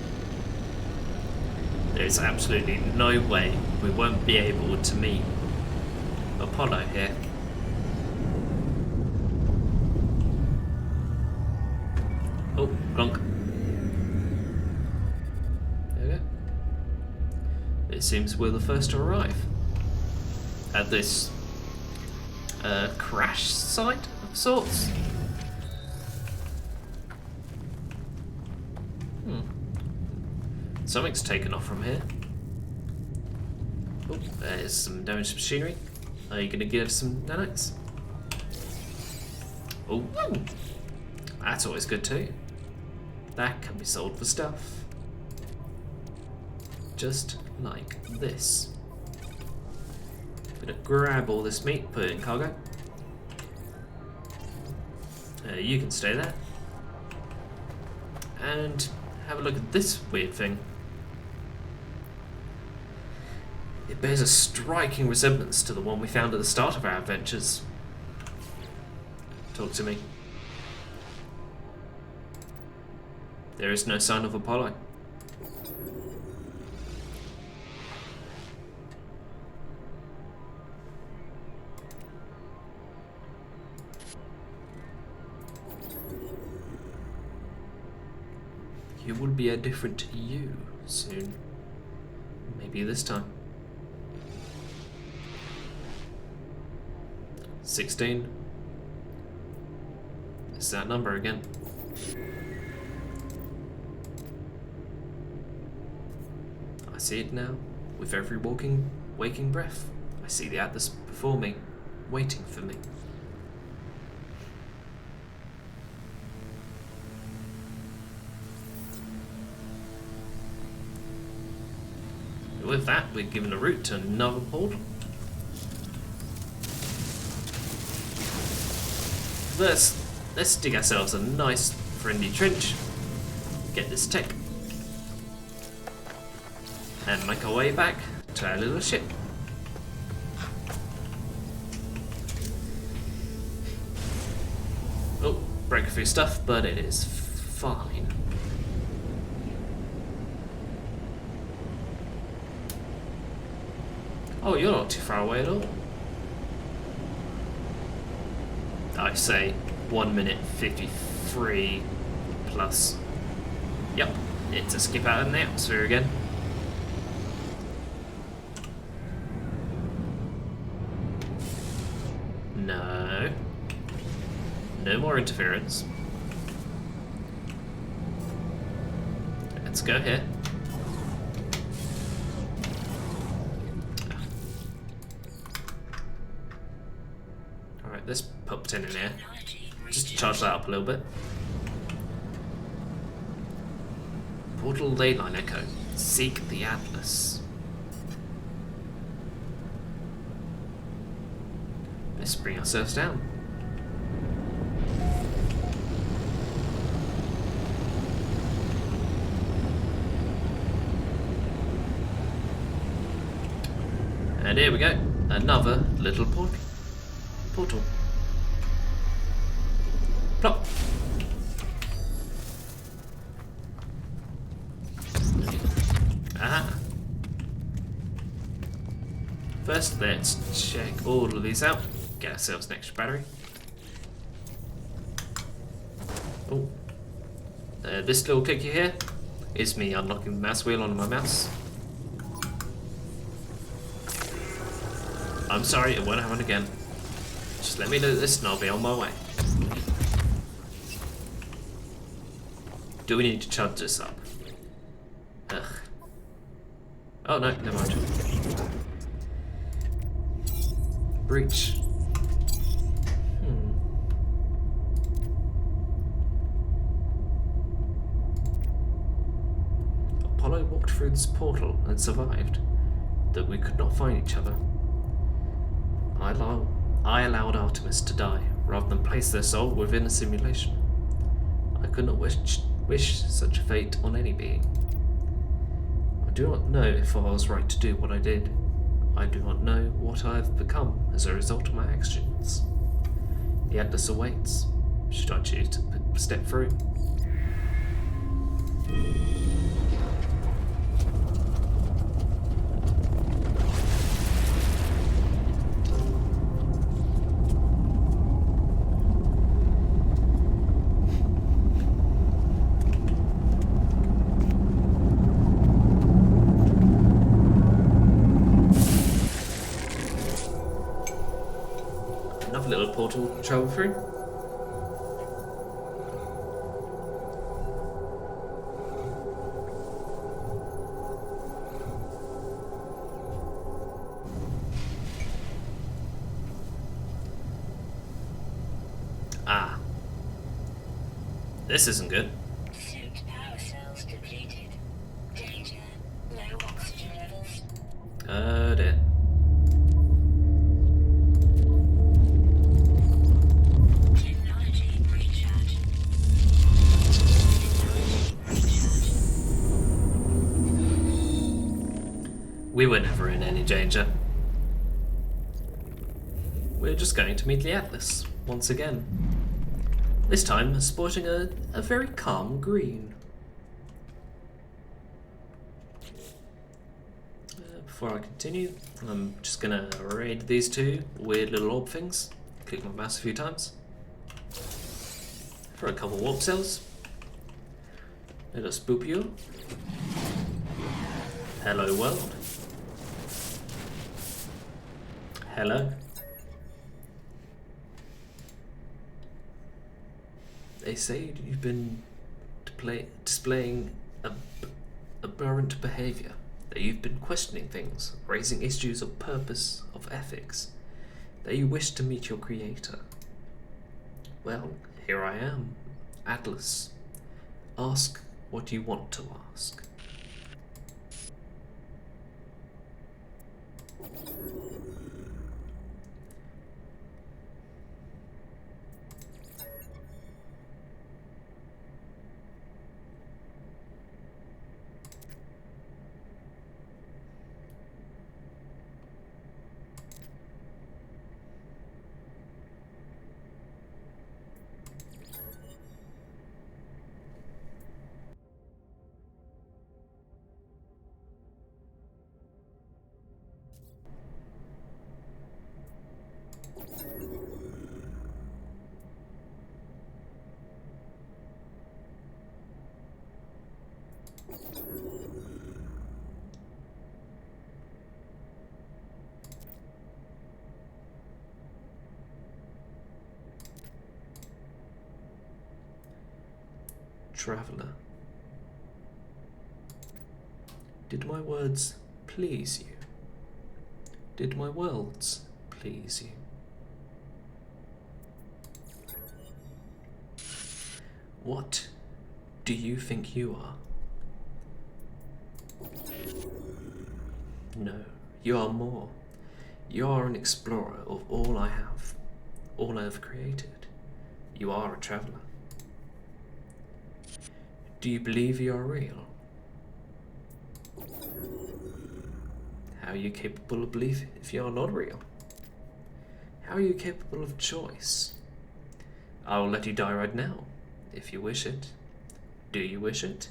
A: There's absolutely no way we won't be able to meet Apollo here. Oh, glonk. There we go. It seems we're the first to arrive at this crash site of sorts. Something's taken off from here. Oh, there's some damaged machinery. Are you going to give some nanites? Oh, that's always good too. That can be sold for stuff. Just like this. Gonna grab all this meat, put it in cargo. You can stay there. And have a look at this weird thing. It bears a striking resemblance to the one we found at the start of our adventures. Talk to me. There is no sign of Apollo. You will be a different you soon. Maybe this time. 16. It's that number again. I see it now, with every waking breath. I see the Atlas before me, waiting for me. with that, we're given a route to another portal. Let's dig ourselves a nice friendly trench, get this tech, and make our way back to our little ship. Oh, break a few stuff, but it is fine. Oh, you're not too far away at all. I say 1 minute 53 plus. Yep, it's a skip out in the atmosphere again. No. No more interference. Let's go here. Alright, let's pop 10 in here. Just to charge that up a little bit. Portal Leyline Echo. Seek the Atlas. Let's bring ourselves down. And here we go. Another little portal. Plop. Aha. First, let's check all of these out. Get ourselves an extra battery. Oh. This little clicky here is me unlocking the mouse wheel on my mouse. I'm sorry, it won't happen again. Just let me do this and I'll be on my way. Do we need to charge this up? Ugh. Oh no, never mind. Breach. Apollo walked through this portal and survived. That we could not find each other. I allowed Artemis to die, rather than place their soul within a simulation. I could not wish such a fate on any being. I do not know if I was right to do what I did. I do not know what I have become as a result of my actions. The Atlas awaits, should I choose to step through. Little portal to travel through. Ah. This isn't good.
B: Suit power cells depleted. Danger. Low oxygen levels.
A: Oh dear. We were never in any danger. We're just going to meet the Atlas once again. This time sporting a very calm green. Before I continue, I'm just gonna raid these two weird little orb things. Click my mouse a few times. For a couple warp cells. Let us boop you. Hello world. Hello. They say you've been displaying aberrant behavior, that you've been questioning things, raising issues of purpose, of ethics, that you wish to meet your creator. Well, here I am, Atlas. Ask what you want to ask. traveller. Did my words please you? Did my worlds please you? What do you think you are? No, you are more. You are an explorer of all I have, all I have created. You are a traveller. Do you believe you are real? How are you capable of belief if you are not real? How are you capable of choice? I will let you die right now, if you wish it. Do you wish it?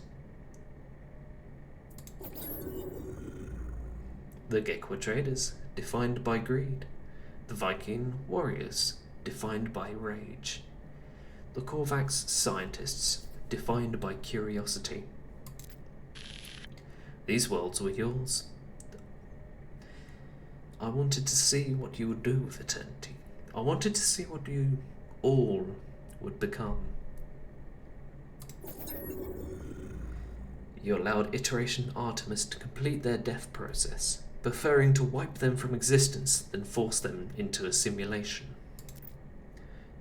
A: The Gekwa traders, defined by greed. The Viking warriors, defined by rage. The Korvax scientists, defined by curiosity. These worlds were yours. I wanted to see what you would do with eternity. I wanted to see what you all would become. You allowed Iteration Artemis to complete their death process, preferring to wipe them from existence than force them into a simulation.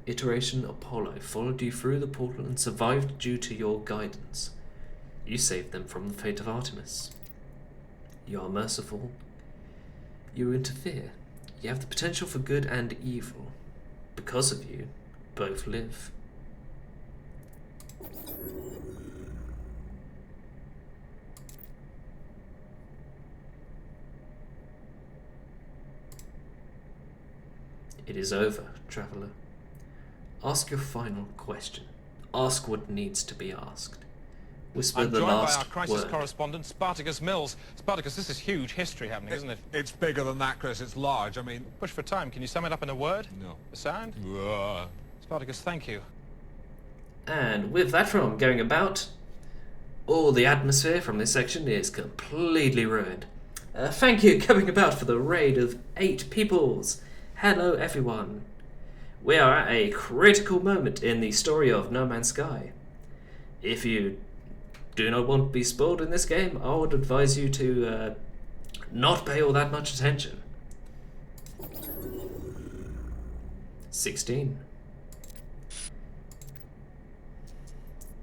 A: Iteration Apollo followed you through the portal and survived due to your guidance. You saved them from the fate of Artemis. You are merciful. You interfere. You have the potential for good and evil. Because of you, both live. It is over, traveller. Ask your final question. Ask what needs to be asked. Whisper
E: I'm
A: the
E: joined by
A: last
E: our crisis
A: word.
E: correspondent, Spartacus Mills. Spartacus, this is huge history happening, isn't it?
F: It's bigger than that, Chris. It's large. I mean...
E: Push for time. Can you sum it up in a word?
F: No.
E: A sound? Spartacus, thank you.
A: And with that from going about, all the atmosphere from this section is completely ruined. Thank you coming about for the raid of 8 peoples. Hello everyone. We are at a critical moment in the story of No Man's Sky. If you do not want to be spoiled in this game, I would advise you to not pay all that much attention. 16.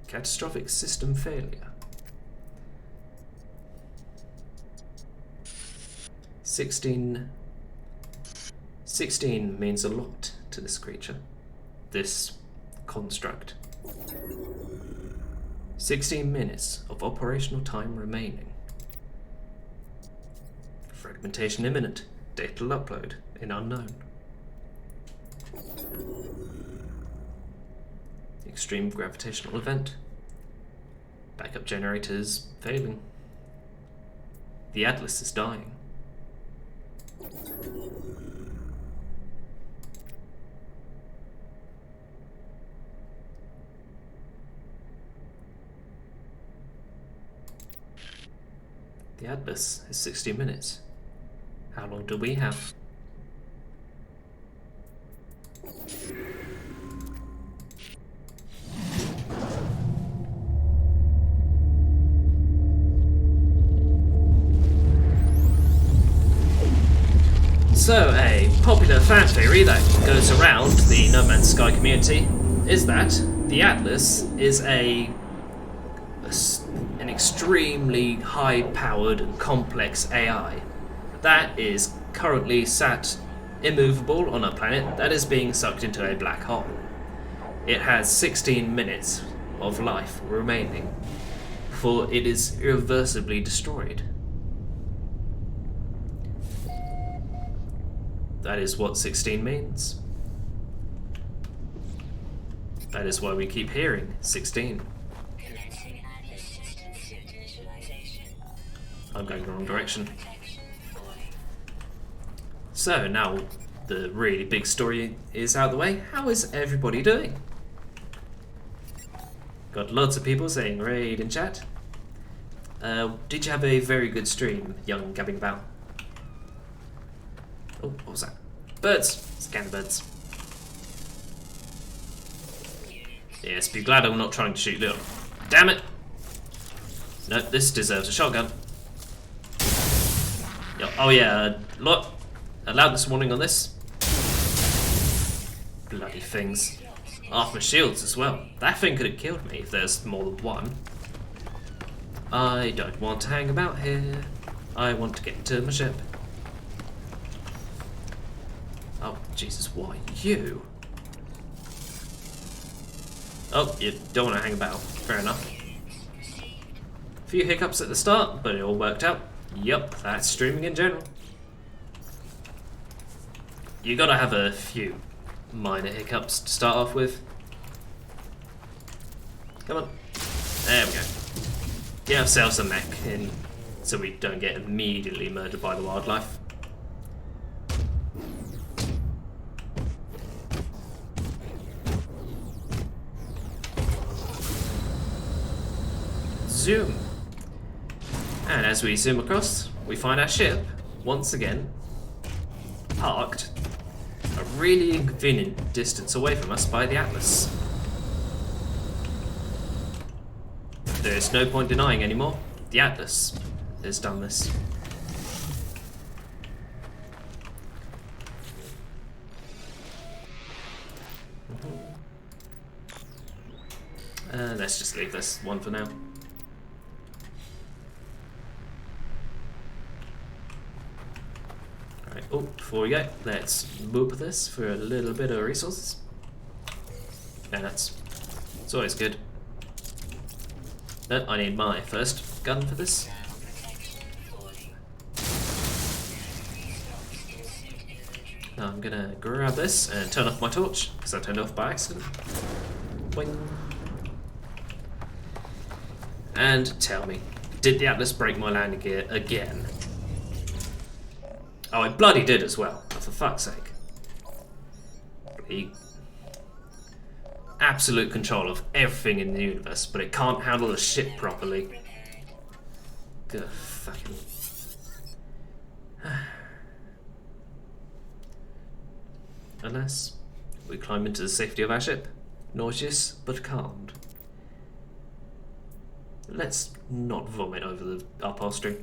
A: Catastrophic system failure. 16 means a lot to this creature, this construct. 16 minutes of operational time remaining. Fragmentation imminent. Data upload in unknown. Extreme gravitational event. Backup generators failing. The Atlas is dying. The Atlas is 60 minutes. How long do we have? So, a popular fan theory that goes around the No Man's Sky community is that the Atlas is an extremely high-powered and complex AI that is currently sat immovable on a planet that is being sucked into a black hole. It has 16 minutes of life remaining before it is irreversibly destroyed. That is what 16 means. That is why we keep hearing 16.
B: Commencing Atlas system suit initialization.
A: I'm going the wrong direction.
B: Protection falling.
A: So now the really big story is out of the way. How is everybody doing? Got lots of people saying raid in chat. Did you have a very good stream, young gabbing about? Oh, what was that? Birds! Scan the birds. Yes, be glad I'm not trying to shoot little Damn it! No, this deserves a shotgun. Oh yeah, look. A loudness warning on this. Bloody things. Half my shields as well. That thing could have killed me if there's more than one. I don't want to hang about here. I want to get to my ship. Oh, Jesus, why you? Oh, you don't want to hang about. Fair enough. A few hiccups at the start, but it all worked out. Yup, that's streaming in general. You gotta have a few minor hiccups to start off with. Come on. There we go. Get ourselves a mech in so we don't get immediately murdered by the wildlife. Zoom. And as we zoom across, we find our ship, once again, parked a really inconvenient distance away from us by the Atlas. There's no point denying anymore. The Atlas has done this. Let's just leave this one for now. Alright, oh, before we go, let's boop this for a little bit of resources. And it's always good. No, I need my first gun for this. Now I'm gonna grab this and turn off my torch, because I turned it off by accident. Boing. And tell me, did the Atlas break my landing gear again? Oh, it bloody did as well, for fuck's sake. Absolute control of everything in the universe, but it can't handle the ship properly. Good fucking... Unless we climb into the safety of our ship, nauseous but calmed. Let's not vomit over the upholstery.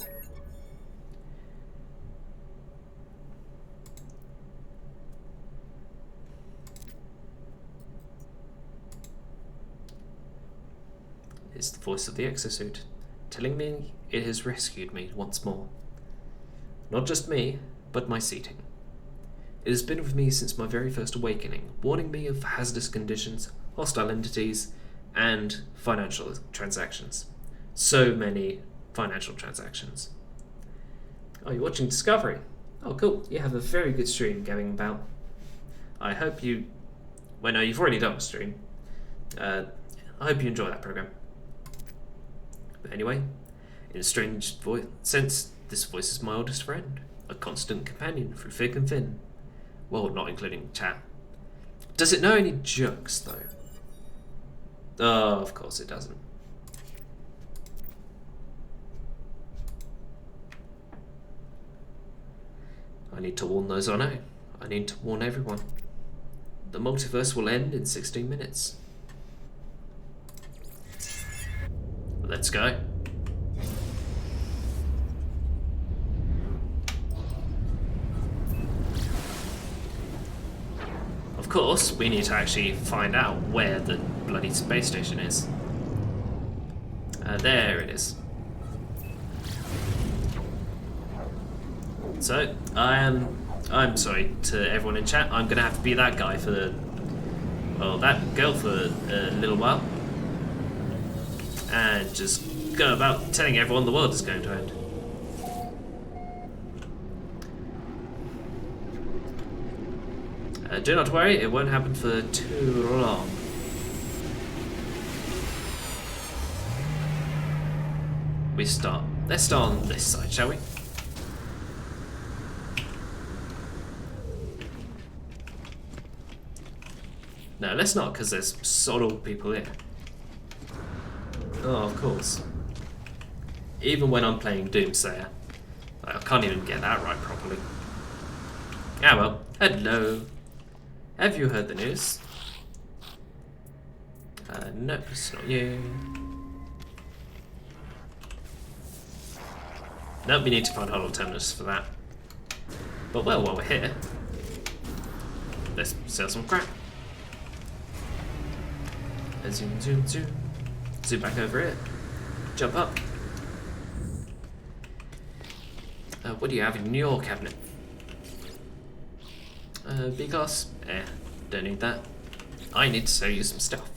A: It's the voice of the exosuit, telling me it has rescued me once more. Not just me, but my seating. It has been with me since my very first awakening, warning me of hazardous conditions, hostile entities, and financial transactions. So many financial transactions. Oh, you're watching Discovery? Oh, cool. You have a very good stream going about. I hope you... Well, no, you've already done a stream. I hope you enjoy that program. But anyway, in a strange sense, this voice is my oldest friend, a constant companion through thick and thin. Well, not including chat. Does it know any jokes, though? Oh, of course it doesn't. I need to warn those I know. I need to warn everyone. The multiverse will end in 16 minutes. Let's go. Of course, we need to actually find out where the bloody space station is. There it is. So, I'm sorry to everyone in chat, I'm gonna have to be that guy for the... well, that girl for a little while. And just go about telling everyone the world is going to end. Do not worry, it won't happen for too long. Let's start on this side, shall we? No, let's not, because there's sod all people here. Oh, of course. Even when I'm playing Doomsayer, I can't even get that right properly. Ah well, hello. Have you heard the news? No, it's not you. No, we need to find Hollow Terminus for that. But well, while we're here, let's sell some crap. Zoom, zoom, zoom. Zoom back over here. Jump up. What do you have in your cabinet? B-class? Don't need that. I need to sell you some stuff.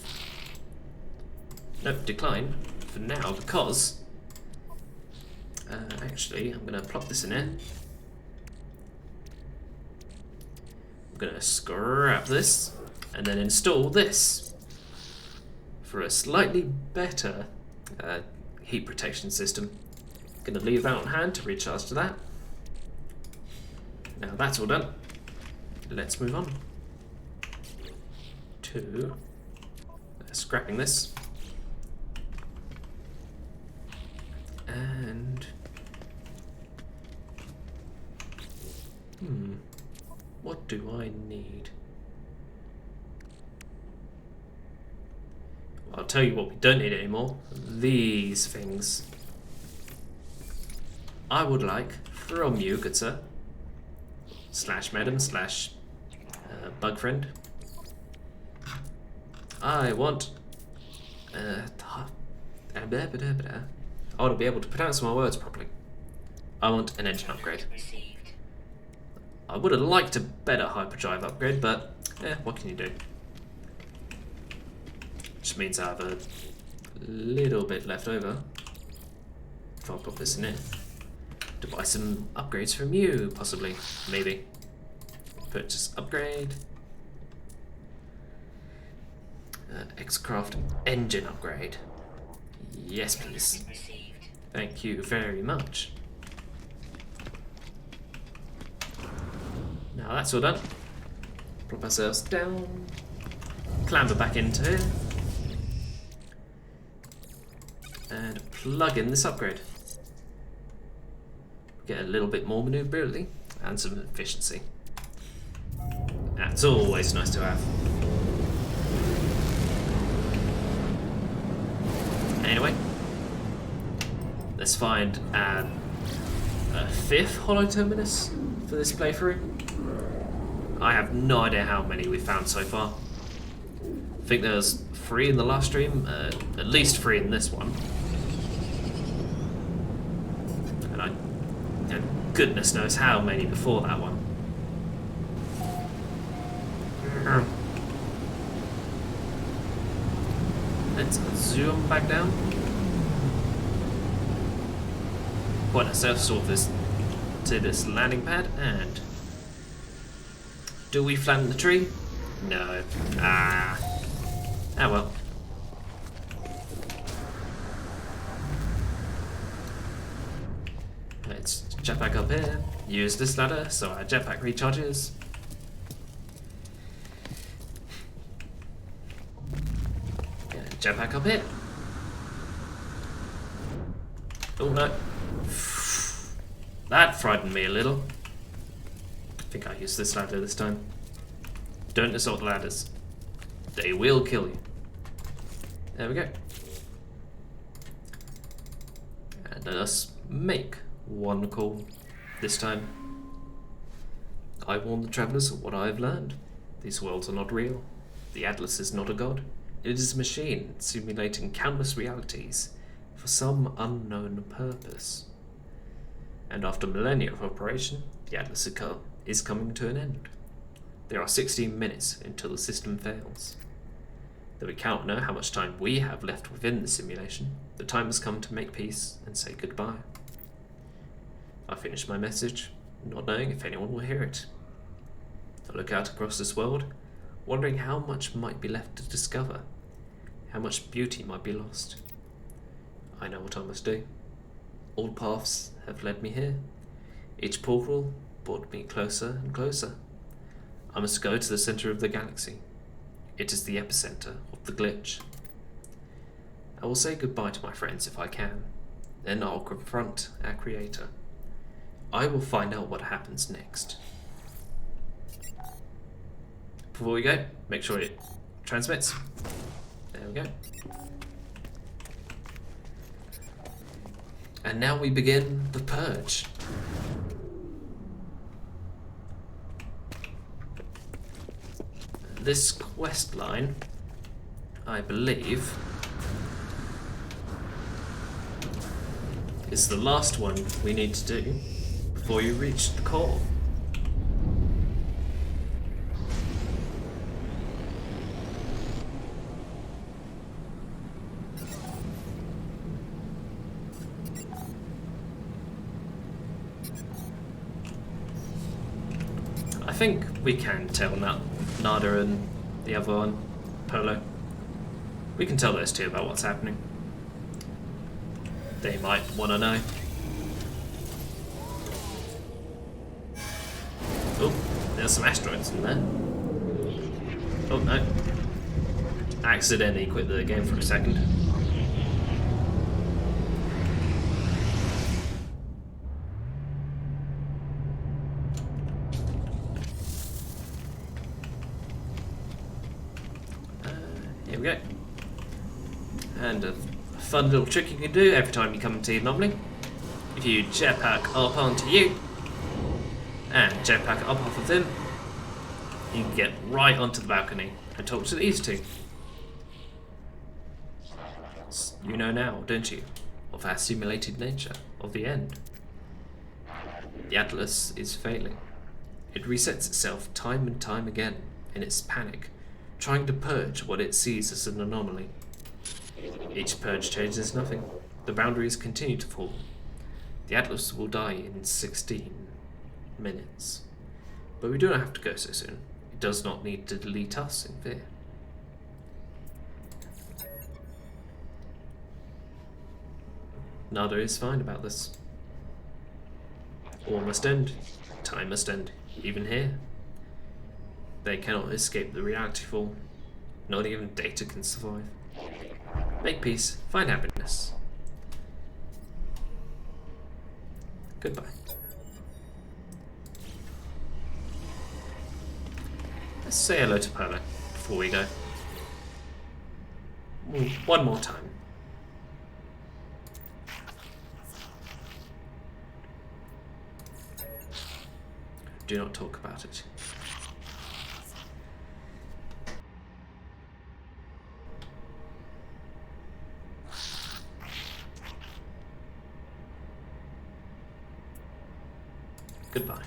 A: Nope, decline for now because... actually, I'm going to plop this in here. I'm going to scrap this and then install this for a slightly better heat protection system. Going to leave that on hand to recharge to that. Now that's all done. Let's move on to scrapping this. And what do I need? Well, I'll tell you what we don't need anymore. These things. I would like from you, good sir, slash madam, slash bug friend. I want I want to be able to pronounce my words properly. I want an engine upgrade. I would have liked a better hyperdrive upgrade, but what can you do? Which means I have a little bit left over. If I put this in it, to buy some upgrades from you, possibly, maybe. Purchase upgrade. X-Craft engine upgrade. Yes, please. Thank you very much. Now that's all done. Plop ourselves down. Clamber back into here. And plug in this upgrade. Get a little bit more maneuverability and some efficiency. That's always nice to have. Anyway, let's find a fifth Hollow Terminus for this playthrough. I have no idea how many we've found so far. I think there's 3 in the last stream, at least 3 in this one. And goodness knows how many before that one. Let's zoom back down. Point ourselves to this landing pad, and do we flatten the tree? No. Ah well. Let's jet back up here. Use this ladder so our jetpack recharges. Jetpack up here. Oh no. That frightened me a little. I think I used this ladder this time. Don't assault ladders. They will kill you. There we go. And let us make one call this time. I warn the travellers of what I have learned. These worlds are not real. The Atlas is not a god. It is a machine simulating countless realities for some unknown purpose. And after millennia of operation, the Atlas is coming to an end. There are 16 minutes until the system fails. Though we cannot know how much time we have left within the simulation, the time has come to make peace and say goodbye. I finish my message, not knowing if anyone will hear it. I look out across this world, wondering how much might be left to discover, how much beauty might be lost. I know what I must do. All paths have led me here. Each portal brought me closer and closer. I must go to the center of the galaxy. It is the epicenter of the glitch. I will say goodbye to my friends if I can. Then I'll confront our creator. I will find out what happens next. Before we go, make sure it transmits. There we go. And now we begin the purge. This quest line, I believe, is the last one we need to do before you reach the core. I think we can tell Nada and the other one, Polo. We can tell those two about what's happening. They might want to know. Oh, there's some asteroids in there. Oh no. Accidentally quit the game for a second. Here we go. And a fun little trick you can do every time you come to the anomaly. If you jetpack up onto you and jetpack up off of them, you can get right onto the balcony and talk to these two. You know now, don't you, of our simulated nature of the end. The Atlas is failing. It resets itself time and time again in its panic, trying to purge what it sees as an anomaly. Each purge changes nothing. The boundaries continue to fall. The Atlas will die in 16 minutes. But we do not have to go so soon. It does not need to delete us in fear. Nada is fine about this. All must end. Time must end. Even here. They cannot escape the reality fall. Not even data can survive. Make peace, find happiness. Goodbye. Let's say hello to Polo before we go. One more time. Do not talk about it. Goodbye.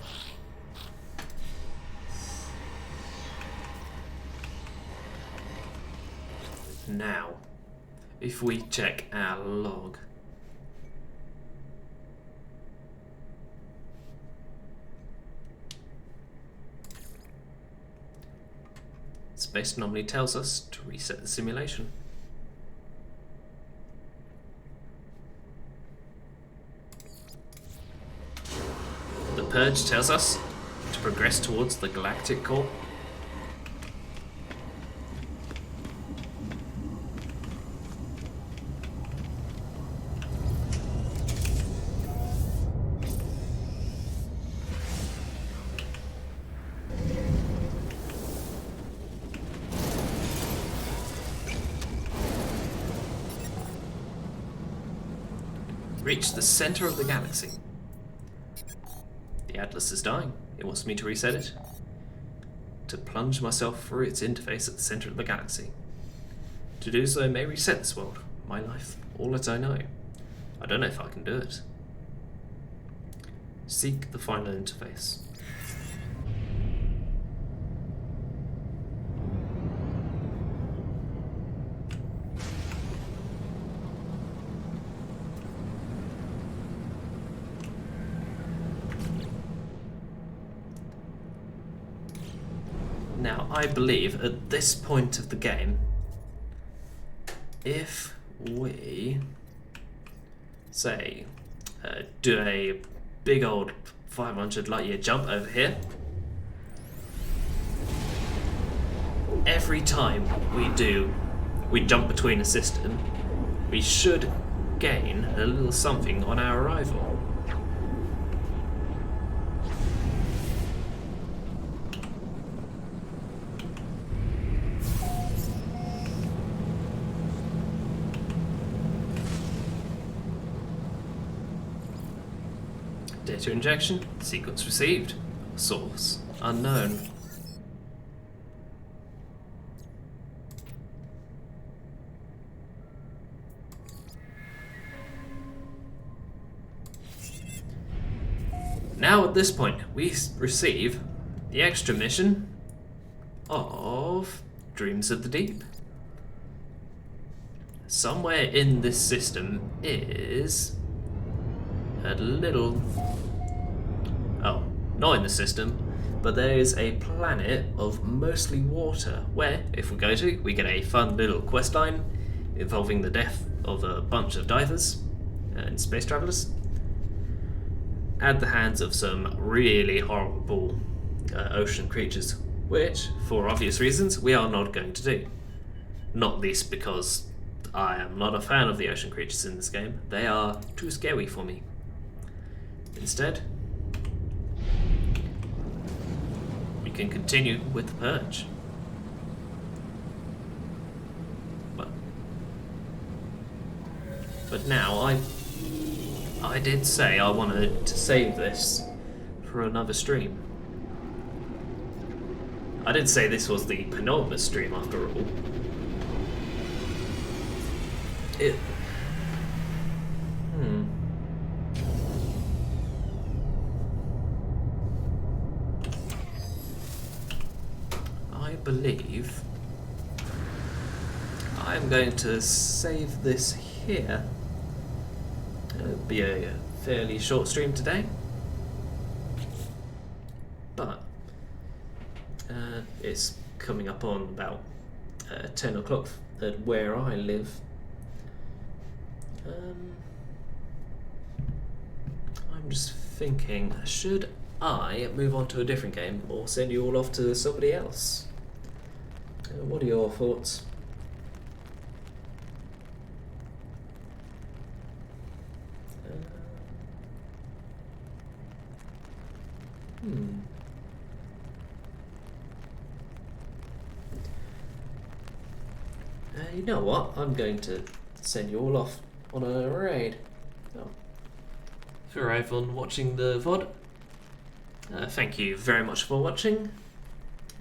A: Now, if we check our log. Space anomaly tells us to reset the simulation. The purge tells us to progress towards the Galactic core. Reach the center of the galaxy. The Atlas is dying. It wants me to reset it. To plunge myself through its interface at the center of the galaxy. To do so may reset this world, my life, all that I know. I don't know if I can do it. Seek the final interface. Now, I believe at this point of the game, if we, say, do a big old 500 light year jump over here, every time we jump between a system, we should gain a little something on our arrival. Data injection. Sequence received. Source unknown. Now at this point, we receive the extra mission of Dreams of the Deep. Somewhere in this system is a little... Oh, not in the system, but there is a planet of mostly water where, if we go to, we get a fun little quest line involving the death of a bunch of divers and space travelers at the hands of some really horrible ocean creatures, which, for obvious reasons, we are not going to do. Not least because I am not a fan of the ocean creatures in this game. They are too scary for me. Instead, we can continue with the Purge. But now, I did say I wanted to save this for another stream. I did say this was the penultimate stream after all. I believe I'm going to save this here. It'll be a fairly short stream today, but it's coming up on about 10 o'clock at where I live. I'm just thinking, should I move on to a different game or send you all off to somebody else? What are your thoughts? You know what? I'm going to send you all off on a raid. Oh. For everyone watching the VOD, thank you very much for watching,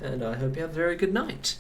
A: and I hope you have a very good night.